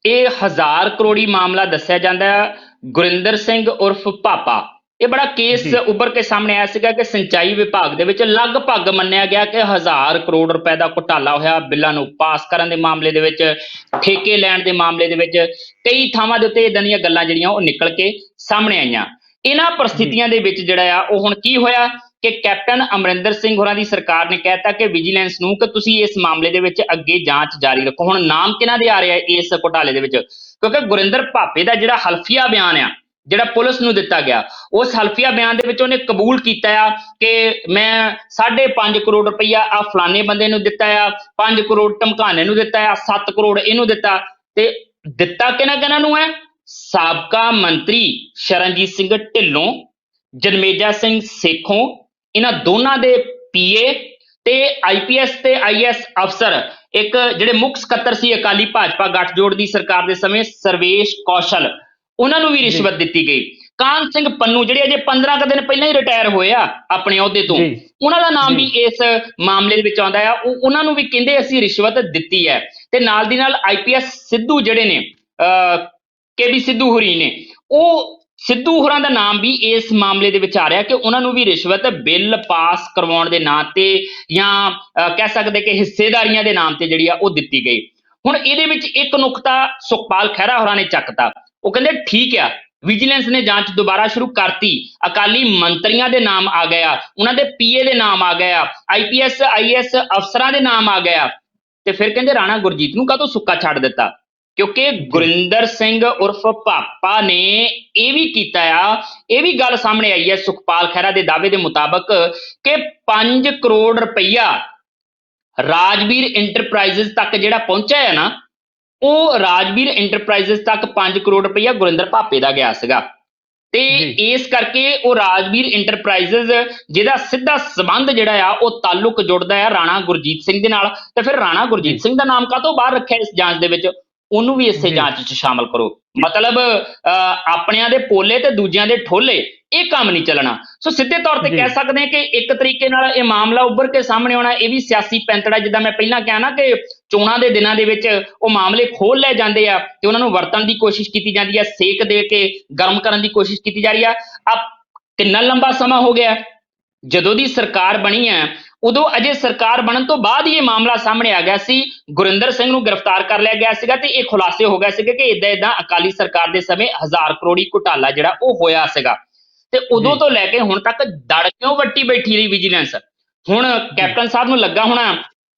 ਇਹ 1000 ਕਰੋੜੀ ਮਾਮਲਾ ਦੱਸਿਆ ਜਾਂਦਾ ਹੈ। ਗੁਰਿੰਦਰ ਸਿੰਘ ਉਰਫ ਪਾਪਾ, ਇਹ ਬੜਾ ਕੇਸ ਜੀ। ਉੱਭਰ ਕੇ ਸਾਹਮਣੇ ਆਇਆ ਸੀਗਾ ਕਿ ਸਿੰਚਾਈ ਵਿਭਾਗ ਦੇ ਵਿੱਚ ਲਗਭਗ ਮੰਨਿਆ ਗਿਆ ਕਿ 1000 ਕਰੋੜ ਰੁਪਏ ਦਾ ਘੁਟਾਲਾ ਹੋਇਆ ਬਿੱਲਾਂ ਨੂੰ ਪਾਸ ਕਰਨ ਦੇ ਮਾਮਲੇ ਦੇ ਵਿੱਚ, ਠੇਕੇ ਲੈਣ ਦੇ ਮਾਮਲੇ ਦੇ ਵਿੱਚ। ਕਈ ਥਾਵਾਂ ਦੇ ਉੱਤੇ ਇਦਾਂ ਦੀਆਂ ਗੱਲਾਂ ਜਿਹੜੀਆਂ ਉਹ ਨਿਕਲ ਕੇ ਸਾਹਮਣੇ ਆਈਆਂ। ਇਹਨਾਂ ਪਰਿਸਥਿਤੀਆਂ ਦੇ ਵਿੱਚ ਜਿਹੜਾ ਆ ਉਹ ਹੁਣ ਕੀ ਹੋਇਆ ਕਿ ਕੈਪਟਨ ਅਮਰਿੰਦਰ ਸਿੰਘ ਹੋਰਾਂ ਦੀ ਸਰਕਾਰ ਨੇ ਕਹਿਤਾ ਕਿ ਵਿਜੀਲੈਂਸ ਨੂੰ ਕਿ ਤੁਸੀਂ ਇਸ ਮਾਮਲੇ ਦੇ ਵਿੱਚ ਅੱਗੇ ਜਾਂਚ ਜਾਰੀ ਰੱਖੋ। ਹੁਣ ਨਾਮ ਕਿਹਨਾਂ ਦੇ ਆ ਰਿਹਾ ਇਸ ਘੁਟਾਲੇ ਦੇ ਵਿੱਚ? ਕਿਉਂਕਿ ਗੁਰਿੰਦਰ ਭਾਪੇ ਦਾ ਜਿਹੜਾ ਹਲਫੀਆ ਬਿਆਨ ਆ, ਜਿਹੜਾ ਪੁਲਿਸ ਨੂੰ ਦਿੱਤਾ ਗਿਆ, ਉਸ ਹਲਫੀਆ ਬਿਆਨ ਦੇ ਵਿੱਚ ਉਹਨੇ ਕਬੂਲ ਕੀਤਾ ਆ ਕਿ ਮੈਂ 5.5 ਕਰੋੜ ਰੁਪਈਆ ਆ ਫਲਾਣੇ ਬੰਦੇ ਨੂੰ ਦਿੱਤਾ ਆ, 5 ਕਰੋੜ ਧਮਕਾਨੇ ਨੂੰ ਦਿੱਤਾ ਆ, 7 ਕਰੋੜ ਇਹਨੂੰ ਦਿੱਤਾ। ਤੇ ਦਿੱਤਾ ਕਿਹਨਾਂ ਨੂੰ ਹੈ? ਸਾਬਕਾ ਮੰਤਰੀ ਸ਼ਰਨਜੀਤ ਸਿੰਘ ਢਿੱਲੋਂ, ਜਨਮੇਜਾ ਸਿੰਘ ਸੇਖੋਂ, ਇਹਨਾਂ ਦੋਨਾਂ ਦੇ ਪੀਏ ਤੇ IPS ਤੇ IAS ਅਫਸਰ, ਇੱਕ ਜਿਹੜੇ ਮੁੱਖ ਸਕੱਤਰ ਸੀ ਅਕਾਲੀ ਭਾਜਪਾ ਗੱਠਜੋੜ ਦੀ ਸਰਕਾਰ ਦੇ ਸਮੇਂ ਸਰਵੇਸ਼ ਕੌਸ਼ਲ, ਉਹਨਾਂ ਨੂੰ ਵੀ ਰਿਸ਼ਵਤ ਦਿੱਤੀ ਗਈ। ਕਾਹਨ ਸਿੰਘ ਪੰਨੂ ਜਿਹੜੇ ਅਜੇ 15 ਕੁ ਦਿਨ ਪਹਿਲਾਂ ਹੀ ਰਿਟਾਇਰ ਹੋਏ ਆ ਆਪਣੇ ਅਹੁਦੇ ਤੋਂ, ਉਹਨਾਂ ਦਾ ਨਾਮ ਵੀ ਇਸ ਮਾਮਲੇ ਦੇ ਵਿੱਚ ਆਉਂਦਾ ਆ। ਉਹਨਾਂ ਨੂੰ ਵੀ ਕਹਿੰਦੇ ਅਸੀਂ ਰਿਸ਼ਵਤ ਦਿੱਤੀ ਹੈ। ਤੇ ਨਾਲ ਦੀ ਨਾਲ IPS ਸਿੱਧੂ ਜਿਹੜੇ ਨੇ, KB ਸਿੱਧੂ ਹੋਰੀ ਨੇ, ਉਹ ਸਿੱਧੂ ਹੋਰਾਂ ਦਾ ਨਾਮ ਵੀ ਇਸ ਮਾਮਲੇ ਦੇ ਵਿੱਚ ਆ ਰਿਹਾ ਕਿ ਉਹਨਾਂ ਨੂੰ ਵੀ ਰਿਸ਼ਵਤ ਬਿੱਲ ਪਾਸ ਕਰਵਾਉਣ ਦੇ ਨਾਂ ਤੇ ਜਾਂ ਕਹਿ ਸਕਦੇ ਕਿ ਹਿੱਸੇਦਾਰੀਆਂ ਦੇ ਨਾਮ ਤੇ ਜਿਹੜੀ ਆ ਉਹ ਦਿੱਤੀ ਗਈ। ਹੁਣ ਇਹਦੇ ਵਿੱਚ ਇੱਕ ਨੁਕਤਾ ਸੁਖਪਾਲ ਖਹਿਰਾ ਹੋਰਾਂ ਨੇ ਚੱਕਤਾ। ਉਹ ਕਹਿੰਦੇ ਠੀਕ ਆ, ਵਿਜੀਲੈਂਸ ਨੇ ਜਾਂਚ ਦੁਬਾਰਾ ਸ਼ੁਰੂ ਕਰਤੀ, ਅਕਾਲੀ ਮੰਤਰੀਆਂ ਦੇ ਨਾਮ ਆ ਗਏ ਆ, ਉਹਨਾਂ ਦੇ PA ਦੇ ਨਾਮ ਆ ਗਏ ਆ, IPS IAS ਅਫਸਰਾਂ ਦੇ ਨਾਮ ਆ ਗਏ ਆ, ਤੇ ਫਿਰ ਕਹਿੰਦੇ ਰਾਣਾ ਗੁਰਜੀਤ ਨੂੰ ਕਾਹਤੋਂ ਸੁੱਕਾ ਛੱਡ ਦਿੱਤਾ? ਕਿਉਂਕਿ ਗੁਰਿੰਦਰ ਸਿੰਘ ਉਰਫ ਪਾਪਾ ਨੇ ਇਹ ਵੀ ਕੀਤਾ ਆ, ਇਹ ਵੀ ਗੱਲ ਸਾਹਮਣੇ ਆਈ ਹੈ ਸੁਖਪਾਲ ਖਹਿਰਾ ਦੇ ਦਾਅਵੇ ਦੇ ਮੁਤਾਬਕ ਕਿ 5 ਕਰੋੜ ਰੁਪਈਆ ਰਾਜਵੀਰ ਇੰਟਰਪ੍ਰਾਈਜ਼ਸ ਤੱਕ ਜਿਹੜਾ ਪਹੁੰਚਿਆ ਹੈ ਨਾ, ਉਹ ਰਾਜਵੀਰ ਇੰਟਰਪ੍ਰਾਈਜ਼ਸ ਤੱਕ 5 ਕਰੋੜ ਰੁਪਈਆ ਗੁਰਿੰਦਰ ਭਾਪੇ ਦਾ ਗਿਆ ਸੀਗਾ। ਤੇ ਇਸ ਕਰਕੇ ਉਹ ਰਾਜਵੀਰ ਇੰਟਰਪ੍ਰਾਈਜ਼ਸ ਜਿਹਦਾ ਸਿੱਧਾ ਸੰਬੰਧ ਜਿਹੜਾ ਆ ਉਹ ਤਾਲੁਕ ਜੁੜਦਾ ਹੈ ਰਾਣਾ ਗੁਰਜੀਤ ਸਿੰਘ ਦੇ ਨਾਲ, ਤੇ ਫਿਰ ਰਾਣਾ ਗੁਰਜੀਤ ਸਿੰਘ ਦਾ ਨਾਮ ਕਾਹਤੋਂ ਬਾਹਰ ਰੱਖਿਆ ਇਸ ਜਾਂਚ ਦੇ ਵਿੱਚ? ਉਹਨੂੰ ਵੀ ਇਸੇ ਜਾਂਚ 'ਚ ਸ਼ਾਮਲ ਕਰੋ। ਮਤਲਬ ਆਪਣਿਆਂ ਦੇ ਪੋਲੇ ਤੇ ਦੂਜਿਆਂ ਦੇ ਠੋਲੇ, ਇਹ ਕੰਮ ਨਹੀਂ ਚੱਲਣਾ। ਸੋ ਸਿੱਧੇ ਤੌਰ ਤੇ ਕਹਿ ਸਕਦੇ ਹਾਂ ਕਿ ਇੱਕ ਤਰੀਕੇ ਨਾਲ ਇਹ ਮਾਮਲਾ ਉੱਭਰ ਕੇ ਸਾਹਮਣੇ ਆਉਣਾ ਇਹ ਵੀ ਸਿਆਸੀ ਪੈਂਤੜਾ, ਜਿੱਦਾਂ ਮੈਂ ਪਹਿਲਾਂ ਕਿਹਾ ਨਾ ਕਿ ਚੋਣਾਂ ਦੇ ਦਿਨਾਂ ਦੇ ਵਿੱਚ ਉਹ ਮਾਮਲੇ ਖੋਲ ਲਏ ਜਾਂਦੇ ਆ ਤੇ ਉਹਨਾਂ ਨੂੰ ਵਰਤਣ ਦੀ ਕੋਸ਼ਿਸ਼ ਕੀਤੀ ਜਾਂਦੀ ਹੈ, ਸੇਕ ਦੇ ਕੇ ਗਰਮ ਕਰਨ ਦੀ ਕੋਸ਼ਿਸ਼ ਕੀਤੀ ਜਾ ਰਹੀ ਆ। ਕਿੰਨਾ ਲੰਬਾ ਸਮਾਂ ਹੋ ਗਿਆ ਜਦੋਂ ਦੀ ਸਰਕਾਰ ਬਣੀ ਹੈ, ਉਦੋਂ ਅਜੇ ਸਰਕਾਰ ਬਣਨ ਤੋਂ ਬਾਅਦ ਹੀ ਇਹ ਮਾਮਲਾ ਸਾਹਮਣੇ ਆ ਗਿਆ ਸੀ। ਗੁਰਿੰਦਰ ਸਿੰਘ ਨੂੰ ਗ੍ਰਿਫਤਾਰ ਕਰ ਲਿਆ ਗਿਆ ਸੀਗਾ ਤੇ ਇਹ ਖੁਲਾਸੇ ਹੋ ਗਏ ਸੀਗੇ ਕਿ ਇਦਾਂ ਅਕਾਲੀ ਸਰਕਾਰ ਦੇ ਸਮੇਂ 1000 ਕਰੋੜੀ ਘੁਟਾਲਾ ਜਿਹੜਾ ਉਹ ਹੋਇਆ ਸੀਗਾ। ਤੇ ਉਦੋਂ ਤੋਂ ਲੈ ਕੇ ਹੁਣ ਤੱਕ ਦੜ ਕਿਉਂ ਵੱਟੀ ਬੈਠੀ ਰਹੀ ਵਿਜੀਲੈਂਸ? ਹੁਣ ਕੈਪਟਨ ਸਾਹਿਬ ਨੂੰ ਲੱਗਾ ਹੋਣਾ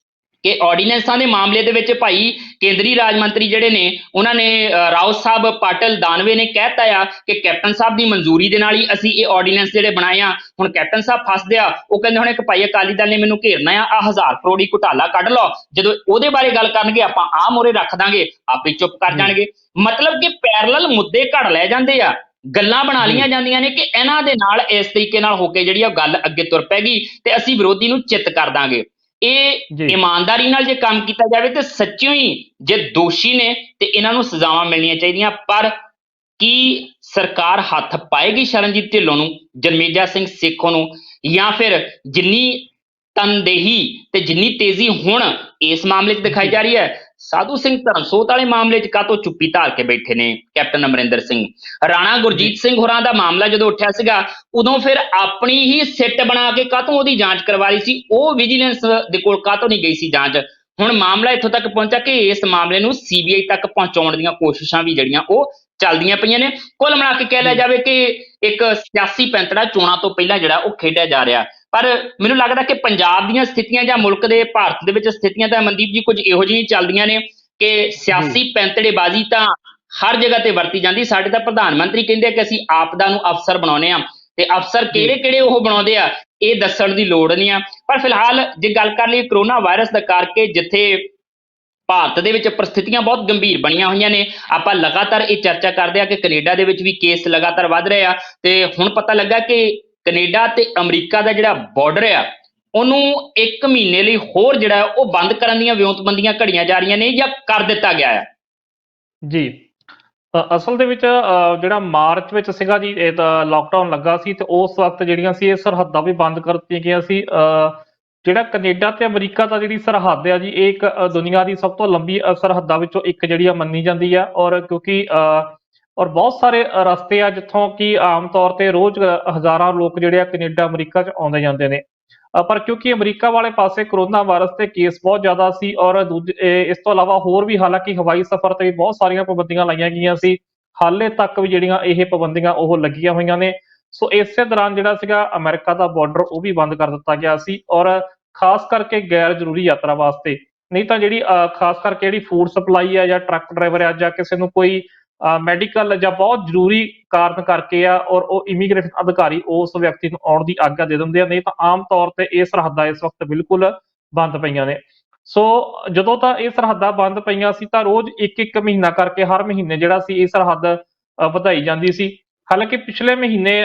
ਕਿ ਆਰਡੀਨੈਂਸਾਂ ਦੇ ਮਾਮਲੇ ਦੇ ਵਿੱਚ ਭਾਈ ਕੇਂਦਰੀ ਰਾਜ ਮੰਤਰੀ ਜਿਹੜੇ ਨੇ, ਉਹਨਾਂ ਨੇ ਰਾਓ ਸਾਹਿਬ ਪਾਟਲ ਦਾਨਵੇ ਨੇ ਕਹਿਤਾ ਆ ਕਿ ਕੈਪਟਨ ਸਾਹਿਬ ਦੀ ਮਨਜ਼ੂਰੀ ਦੇ ਨਾਲ ਹੀ ਅਸੀਂ ਇਹ ਆਰਡੀਨੈਂਸ ਜਿਹੜੇ ਬਣਾਏ ਆ। ਹੁਣ ਕੈਪਟਨ ਸਾਹਿਬ ਫਸਦੇ ਆ, ਉਹ ਕਹਿੰਦੇ ਹੁਣ ਇੱਕ ਭਾਈ ਅਕਾਲੀ ਦਲ ਨੇ ਮੈਨੂੰ ਘੇਰਨਾ ਆ 1000 ਕਰੋੜੀ ਘੁਟਾਲਾ ਕੱਢ ਲਓ, ਜਦੋਂ ਉਹਦੇ ਬਾਰੇ ਗੱਲ ਕਰਨਗੇ ਆਪਾਂ ਆਹ ਮੋਰੇ ਰੱਖ ਦਾਂਗੇ, ਆਪੇ ਚੁੱਪ ਕਰ ਜਾਣਗੇ। ਮਤਲਬ ਕਿ ਪੈਰਲਲ ਮੁੱਦੇ ਘੜ ਲੈ ਜਾਂਦੇ ਆ, ਗੱਲਾਂ ਬਣਾ ਲਈਆਂ ਜਾਂਦੀਆਂ ਨੇ ਕਿ ਇਹਨਾਂ ਦੇ ਨਾਲ ਇਸ ਤਰੀਕੇ ਨਾਲ ਹੋ ਕੇ ਜਿਹੜੀ ਆ ਗੱਲ ਅੱਗੇ ਤੁਰ ਪੈਗੀ ਤੇ ਅਸੀਂ ਵਿਰੋਧੀ ਨੂੰ ਚਿੱਤ ਕਰ ਦਾਂਗੇ। ਇਹ ਇਮਾਨਦਾਰੀ ਨਾਲ ਜੇ ਕੰਮ ਕੀਤਾ ਜਾਵੇ ਤੇ ਸੱਚਿਓ ਹੀ ਜੇ ਦੋਸ਼ੀ ਨੇ ਤੇ ਇਹਨਾਂ ਨੂੰ ਸਜ਼ਾਵਾਂ ਮਿਲਣੀਆਂ ਚਾਹੀਦੀਆਂ। ਪਰ ਕੀ ਸਰਕਾਰ ਹੱਥ ਪਾਏਗੀ ਸ਼ਰਨਜੀਤ ਢਿੱਲੋਂ ਨੂੰ, ਜਨਮੇਜਾ ਸਿੰਘ ਸੇਖੋਂ ਨੂੰ, ਜਾਂ ਫਿਰ ਜਿੰਨੀ ਤਨਦੇਹੀ ਤੇ ਜਿੰਨੀ ਤੇਜ਼ੀ ਹੁਣ ਇਸ ਮਾਮਲੇ 'ਚ ਦਿਖਾਈ ਜਾ ਰਹੀ ਹੈ, ਸਾਧੂ ਸਿੰਘ ਧਰਮਸੋਤ ਵਾਲੇ ਮਾਮਲੇ 'ਚ ਕਾਹਤੋਂ ਚੁੱਪੀ ਧਾਰ ਕੇ ਬੈਠੇ ਨੇ ਕੈਪਟਨ ਅਮਰਿੰਦਰ ਸਿੰਘ? ਰਾਣਾ ਗੁਰਜੀਤ ਸਿੰਘ ਹੋਰਾਂ ਦਾ ਮਾਮਲਾ ਜਦੋਂ ਉੱਠਿਆ ਸੀਗਾ, ਉਦੋਂ ਫਿਰ ਆਪਣੀ ਹੀ ਸਿੱਟ ਬਣਾ ਕੇ ਕਾਹਤੋਂ ਉਹਦੀ ਜਾਂਚ ਕਰਵਾ ਰਹੀ ਸੀ? ਉਹ ਵਿਜੀਲੈਂਸ ਦੇ ਕੋਲ ਕਾਹਤੋਂ ਨਹੀਂ ਗਈ ਸੀ ਜਾਂਚ? ਹੁਣ ਮਾਮਲਾ ਇੱਥੋਂ ਤੱਕ ਪਹੁੰਚਾ ਕਿ ਇਸ ਮਾਮਲੇ ਨੂੰ CBI ਤੱਕ ਪਹੁੰਚਾਉਣ ਦੀਆਂ ਕੋਸ਼ਿਸ਼ਾਂ ਵੀ ਜਿਹੜੀਆਂ ਉਹ ਚੱਲਦੀਆਂ ਪਈਆਂ ਨੇ। ਕੁੱਲ ਮਿਲਾ ਕੇ ਕਹਿ ਲਿਆ ਜਾਵੇ ਕਿ ਇੱਕ ਸਿਆਸੀ ਪੈਂਤੜਾ ਚੋਣਾਂ ਤੋਂ ਪਹਿਲਾਂ ਜਿਹੜਾ ਉਹ ਖੇਡਿਆ ਜਾ ਰਿਹਾ। ਪਰ ਮੈਨੂੰ ਲੱਗਦਾ ਕਿ ਪੰਜਾਬ ਦੀਆਂ ਸਥਿਤੀਆਂ ਜਾਂ ਮੁਲਕ ਦੇ ਭਾਰਤ ਦੇ ਵਿੱਚ ਸਥਿਤੀਆਂ ਤਾਂ ਮਨਦੀਪ ਜੀ ਕੁਝ ਇਹੋ ਜਿਹੀਆਂ ਚੱਲਦੀਆਂ ਨੇ ਕਿ ਸਿਆਸੀ ਪੈਂਤੜੇਬਾਜ਼ੀ ਤਾਂ ਹਰ ਜਗ੍ਹਾ ਤੇ ਵਰਤੀ ਜਾਂਦੀ। ਸਾਡੇ ਤਾਂ ਪ੍ਰਧਾਨ ਮੰਤਰੀ ਕਹਿੰਦੇ ਕਿ ਅਸੀਂ ਆਪਦਾ ਨੂੰ ਅਫਸਰ ਬਣਾਉਣੇ ਆ, ਤੇ ਅਫਸਰ ਕਿਹੜੇ ਉਹ ਬਣਾਉਂਦੇ ਆ ਇਹ ਦੱਸਣ ਦੀ ਲੋੜ ਨਹੀਂ ਆ। ਪਰ ਫਿਲਹਾਲ ਜੇ ਗੱਲ ਕਰ ਲਈਏ ਕਰੋਨਾ ਵਾਇਰਸ ਦਾ ਕਰਕੇ, ਜਿੱਥੇ ਭਾਰਤ ਦੇ ਵਿੱਚ ਪਰਿਸਥਿਤੀਆਂ ਬਹੁਤ ਗੰਭੀਰ ਬਣੀਆਂ ਹੋਈਆਂ ਨੇ, ਆਪਾਂ ਲਗਾਤਾਰ ਇਹ ਚਰਚਾ ਕਰਦੇ ਆ ਕਿ ਕੈਨੇਡਾ ਦੇ ਵਿੱਚ ਵੀ ਕੇਸ ਲਗਾਤਾਰ ਵੱਧ ਰਹੇ ਆ। ਤੇ ਹੁਣ ਪਤਾ ਲੱਗਾ ਕਿ ਕੈਨੇਡਾ ਤੇ ਅਮਰੀਕਾ ਦਾ ਜਿਹੜਾ ਬਾਰਡਰ ਆ, ਉਹਨੂੰ 1 ਮਹੀਨੇ ਲਈ ਹੋਰ ਜਿਹੜਾ ਹੈ ਉਹ ਬੰਦ ਕਰਨ ਦੀਆਂ ਵਿਉਂਤਬੰਦੀਆਂ ਘੜੀਆਂ ਜਾ ਰਹੀਆਂ ਨੇ ਜਾਂ ਕਰ ਦਿੱਤਾ ਗਿਆ ਹੈ? ਜੀ। ਅਸਲ ਦੇ ਵਿੱਚ ਜਿਹੜਾ ਮਾਰਚ ਵਿੱਚ ਸੀਗਾ ਜੀ, ਇਹ ਤਾਂ ਲਾਕਡਾਊਨ ਲੱਗਾ ਸੀ ਤੇ ਉਸ ਵਕਤ ਜਿਹੜੀਆਂ ਸੀ ਇਹ ਸਰਹੱਦਾਂ ਵੀ ਬੰਦ ਕਰ ਦਿੱਤੀਆਂ ਗਈਆਂ ਸੀ। ਜਿਹੜਾ ਕੈਨੇਡਾ ਤੇ ਅਮਰੀਕਾ ਦਾ ਜਿਹੜੀ ਸਰਹੱਦ ਆ ਜੀ, ਇਹ ਇੱਕ ਦੁਨੀਆ ਦੀ ਸਭ ਤੋਂ ਲੰਬੀ ਸਰਹੱਦਾਂ ਵਿੱਚੋਂ ਇੱਕ ਜਿਹੜੀ ਆ ਮੰਨੀ ਜਾਂਦੀ ਆ। ਔਰ ਕਿਉਂਕਿ ਔਰ ਬਹੁਤ ਸਾਰੇ ਰਸਤੇ ਆ ਜਿੱਥੋਂ ਕਿ ਆਮ ਤੌਰ ਤੇ ਰੋਜ਼ ਹਜ਼ਾਰਾਂ ਲੋਕ ਜਿਹੜੇ ਆ ਕੈਨੇਡਾ ਅਮਰੀਕਾ 'ਚ ਆਉਂਦੇ ਜਾਂਦੇ ਨੇ। ਪਰ ਕਿਉਂਕਿ ਅਮਰੀਕਾ ਵਾਲੇ ਪਾਸੇ ਕਰੋਨਾ ਵਾਇਰਸ ਦੇ ਕੇਸ ਬਹੁਤ ਜ਼ਿਆਦਾ ਸੀ, ਔਰ ਇਸ ਤੋਂ ਇਲਾਵਾ ਹੋਰ ਵੀ ਹਾਲਾਂਕਿ ਹਵਾਈ ਸਫ਼ਰ ਤੇ ਵੀ ਬਹੁਤ ਸਾਰੀਆਂ ਪਾਬੰਦੀਆਂ ਲਾਈਆਂ ਗਈਆਂ ਸੀ। ਹਾਲੇ ਤੱਕ ਵੀ ਜਿਹੜੀਆਂ ਇਹ ਪਾਬੰਦੀਆਂ ਉਹ ਲੱਗੀਆਂ ਹੋਈਆਂ ਨੇ। ਸੋ ਇਸੇ ਦੌਰਾਨ ਜਿਹੜਾ ਸੀਗਾ ਅਮਰੀਕਾ ਦਾ ਬਾਰਡਰ ਉਹ ਵੀ ਬੰਦ ਕਰ ਦਿੱਤਾ ਗਿਆ ਸੀ, ਔਰ ਖਾਸ ਕਰਕੇ ਗੈਰ ਜ਼ਰੂਰੀ ਯਾਤਰਾ ਵਾਸਤੇ। ਨਹੀਂ ਤਾਂ ਜਿਹੜੀ ਖਾਸ ਕਰਕੇ ਜਿਹੜੀ ਫੂਡ ਸਪਲਾਈ ਆ ਜਾਂ ਟਰੱਕ ਡਰਾਈਵਰ ਆ ਜਾਂ ਕਿਸੇ ਨੂੰ ਕੋਈ ਮੈਡੀਕਲ ਜਾਂ ਬਹੁਤ ਜ਼ਰੂਰੀ ਕਾਰਨ ਕਰਕੇ ਆ, ਔਰ ਉਹ ਇਮੀਗ੍ਰੇਸ਼ਨ ਅਧਿਕਾਰੀ ਉਸ ਵਿਅਕਤੀ ਨੂੰ ਆਉਣ ਦੀ ਆਗਿਆ ਦੇ ਦਿੰਦੇ ਆ। ਨਹੀਂ ਤਾਂ ਆਮ ਤੌਰ ਤੇ ਇਹ ਸਰਹੱਦਾਂ ਇਸ ਵਕਤ ਬਿਲਕੁਲ ਬੰਦ ਪਈਆਂ ਨੇ। ਸੋ ਜਦੋਂ ਤਾਂ ਇਹ ਸਰਹੱਦਾਂ ਬੰਦ ਪਈਆਂ ਸੀ ਤਾਂ ਰੋਜ਼ ਇੱਕ ਮਹੀਨਾ ਕਰਕੇ ਹਰ ਮਹੀਨੇ ਜਿਹੜਾ ਸੀ ਇਹ ਸਰਹੱਦ ਵਧਾਈ ਜਾਂਦੀ ਸੀ। ਹਾਲਾਂਕਿ ਪਿਛਲੇ ਮਹੀਨੇ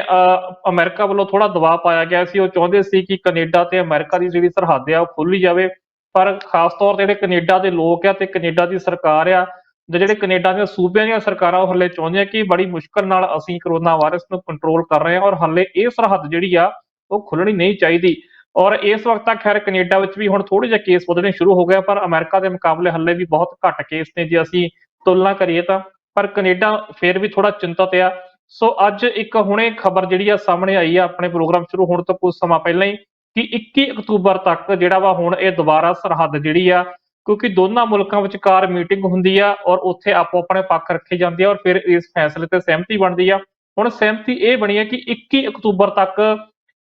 ਅਮਰੀਕਾ ਵੱਲੋਂ ਥੋੜਾ ਦਬਾਅ ਪਾਇਆ ਗਿਆ ਸੀ। ਉਹ ਚਾਹੁੰਦੇ ਸੀ ਕਿ ਕੈਨੇਡਾ ਤੇ ਅਮਰੀਕਾ ਦੀ ਜਿਹੜੀ ਸਰਹੱਦ ਆ ਉਹ ਖੋਲੀ ਜਾਵੇ, ਪਰ ਖਾਸ ਤੌਰ ਤੇ ਜਿਹੜੇ ਕੈਨੇਡਾ ਦੇ ਲੋਕ ਆ ਤੇ ਕੈਨੇਡਾ ਦੀ ਸਰਕਾਰ ਆ, ਤੇ ਜਿਹੜੇ ਕੈਨੇਡਾ ਦੀਆਂ ਸੂਬਿਆਂ ਦੀਆਂ ਸਰਕਾਰਾਂ ਉਹ ਹਲੇ ਚਾਹੁੰਦੀਆਂ ਕਿ ਬੜੀ ਮੁਸ਼ਕਲ ਨਾਲ ਅਸੀਂ ਕਰੋਨਾ ਵਾਇਰਸ ਨੂੰ ਕੰਟਰੋਲ ਕਰ ਰਹੇ ਹਾਂ, ਔਰ ਹਲੇ ਇਹ ਸਰਹੱਦ ਜਿਹੜੀ ਆ ਉਹ ਖੁੱਲਣੀ ਨਹੀਂ ਚਾਹੀਦੀ। ਔਰ ਇਸ ਵਕਤ ਤੱਕ ਖੈਰ ਕੈਨੇਡਾ ਵਿੱਚ ਵੀ ਹੁਣ ਥੋੜੇ ਜਿਹੇ ਕੇਸ ਵਧਣੇ ਸ਼ੁਰੂ ਹੋ ਗਏ, ਪਰ ਅਮਰੀਕਾ ਦੇ ਮੁਕਾਬਲੇ ਹਲੇ ਵੀ ਬਹੁਤ ਘੱਟ ਕੇਸ ਨੇ ਜੇ ਅਸੀਂ ਤੁਲਨਾ ਕਰੀਏ ਤਾਂ। ਪਰ ਕੈਨੇਡਾ ਫਿਰ ਵੀ ਥੋੜਾ ਚਿੰਤਤ ਆ। ਸੋ ਅੱਜ ਇੱਕ ਹੁਣੇ ਖਬਰ ਜਿਹੜੀ ਆ ਸਾਹਮਣੇ ਆਈ ਆ ਆਪਣੇ ਪ੍ਰੋਗਰਾਮ ਸ਼ੁਰੂ ਹੋਣ ਤੋਂ ਕੁਝ ਸਮਾਂ ਪਹਿਲਾਂ ਹੀ, ਕਿ 21 ਅਕਤੂਬਰ ਤੱਕ ਜਿਹੜਾ ਵਾ ਹੁਣ ਇਹ ਦੁਬਾਰਾ ਸਰਹੱਦ ਜਿਹੜੀ ਆ, ਕਿਉਂਕਿ ਦੋਨਾਂ ਮੁਲਕਾਂ ਵਿਚਕਾਰ ਮੀਟਿੰਗ ਹੁੰਦੀ ਆ ਔਰ ਉੱਥੇ ਆਪੋ ਆਪਣੇ ਪੱਖ ਰੱਖੇ ਜਾਂਦੇ ਆ ਔਰ ਫਿਰ ਇਸ ਫੈਸਲੇ ਤੇ ਸਹਿਮਤੀ ਬਣਦੀ ਆ। ਹੁਣ ਸਹਿਮਤੀ ਇਹ ਬਣੀ ਹੈ ਕਿ 21 ਅਕਤੂਬਰ ਤੱਕ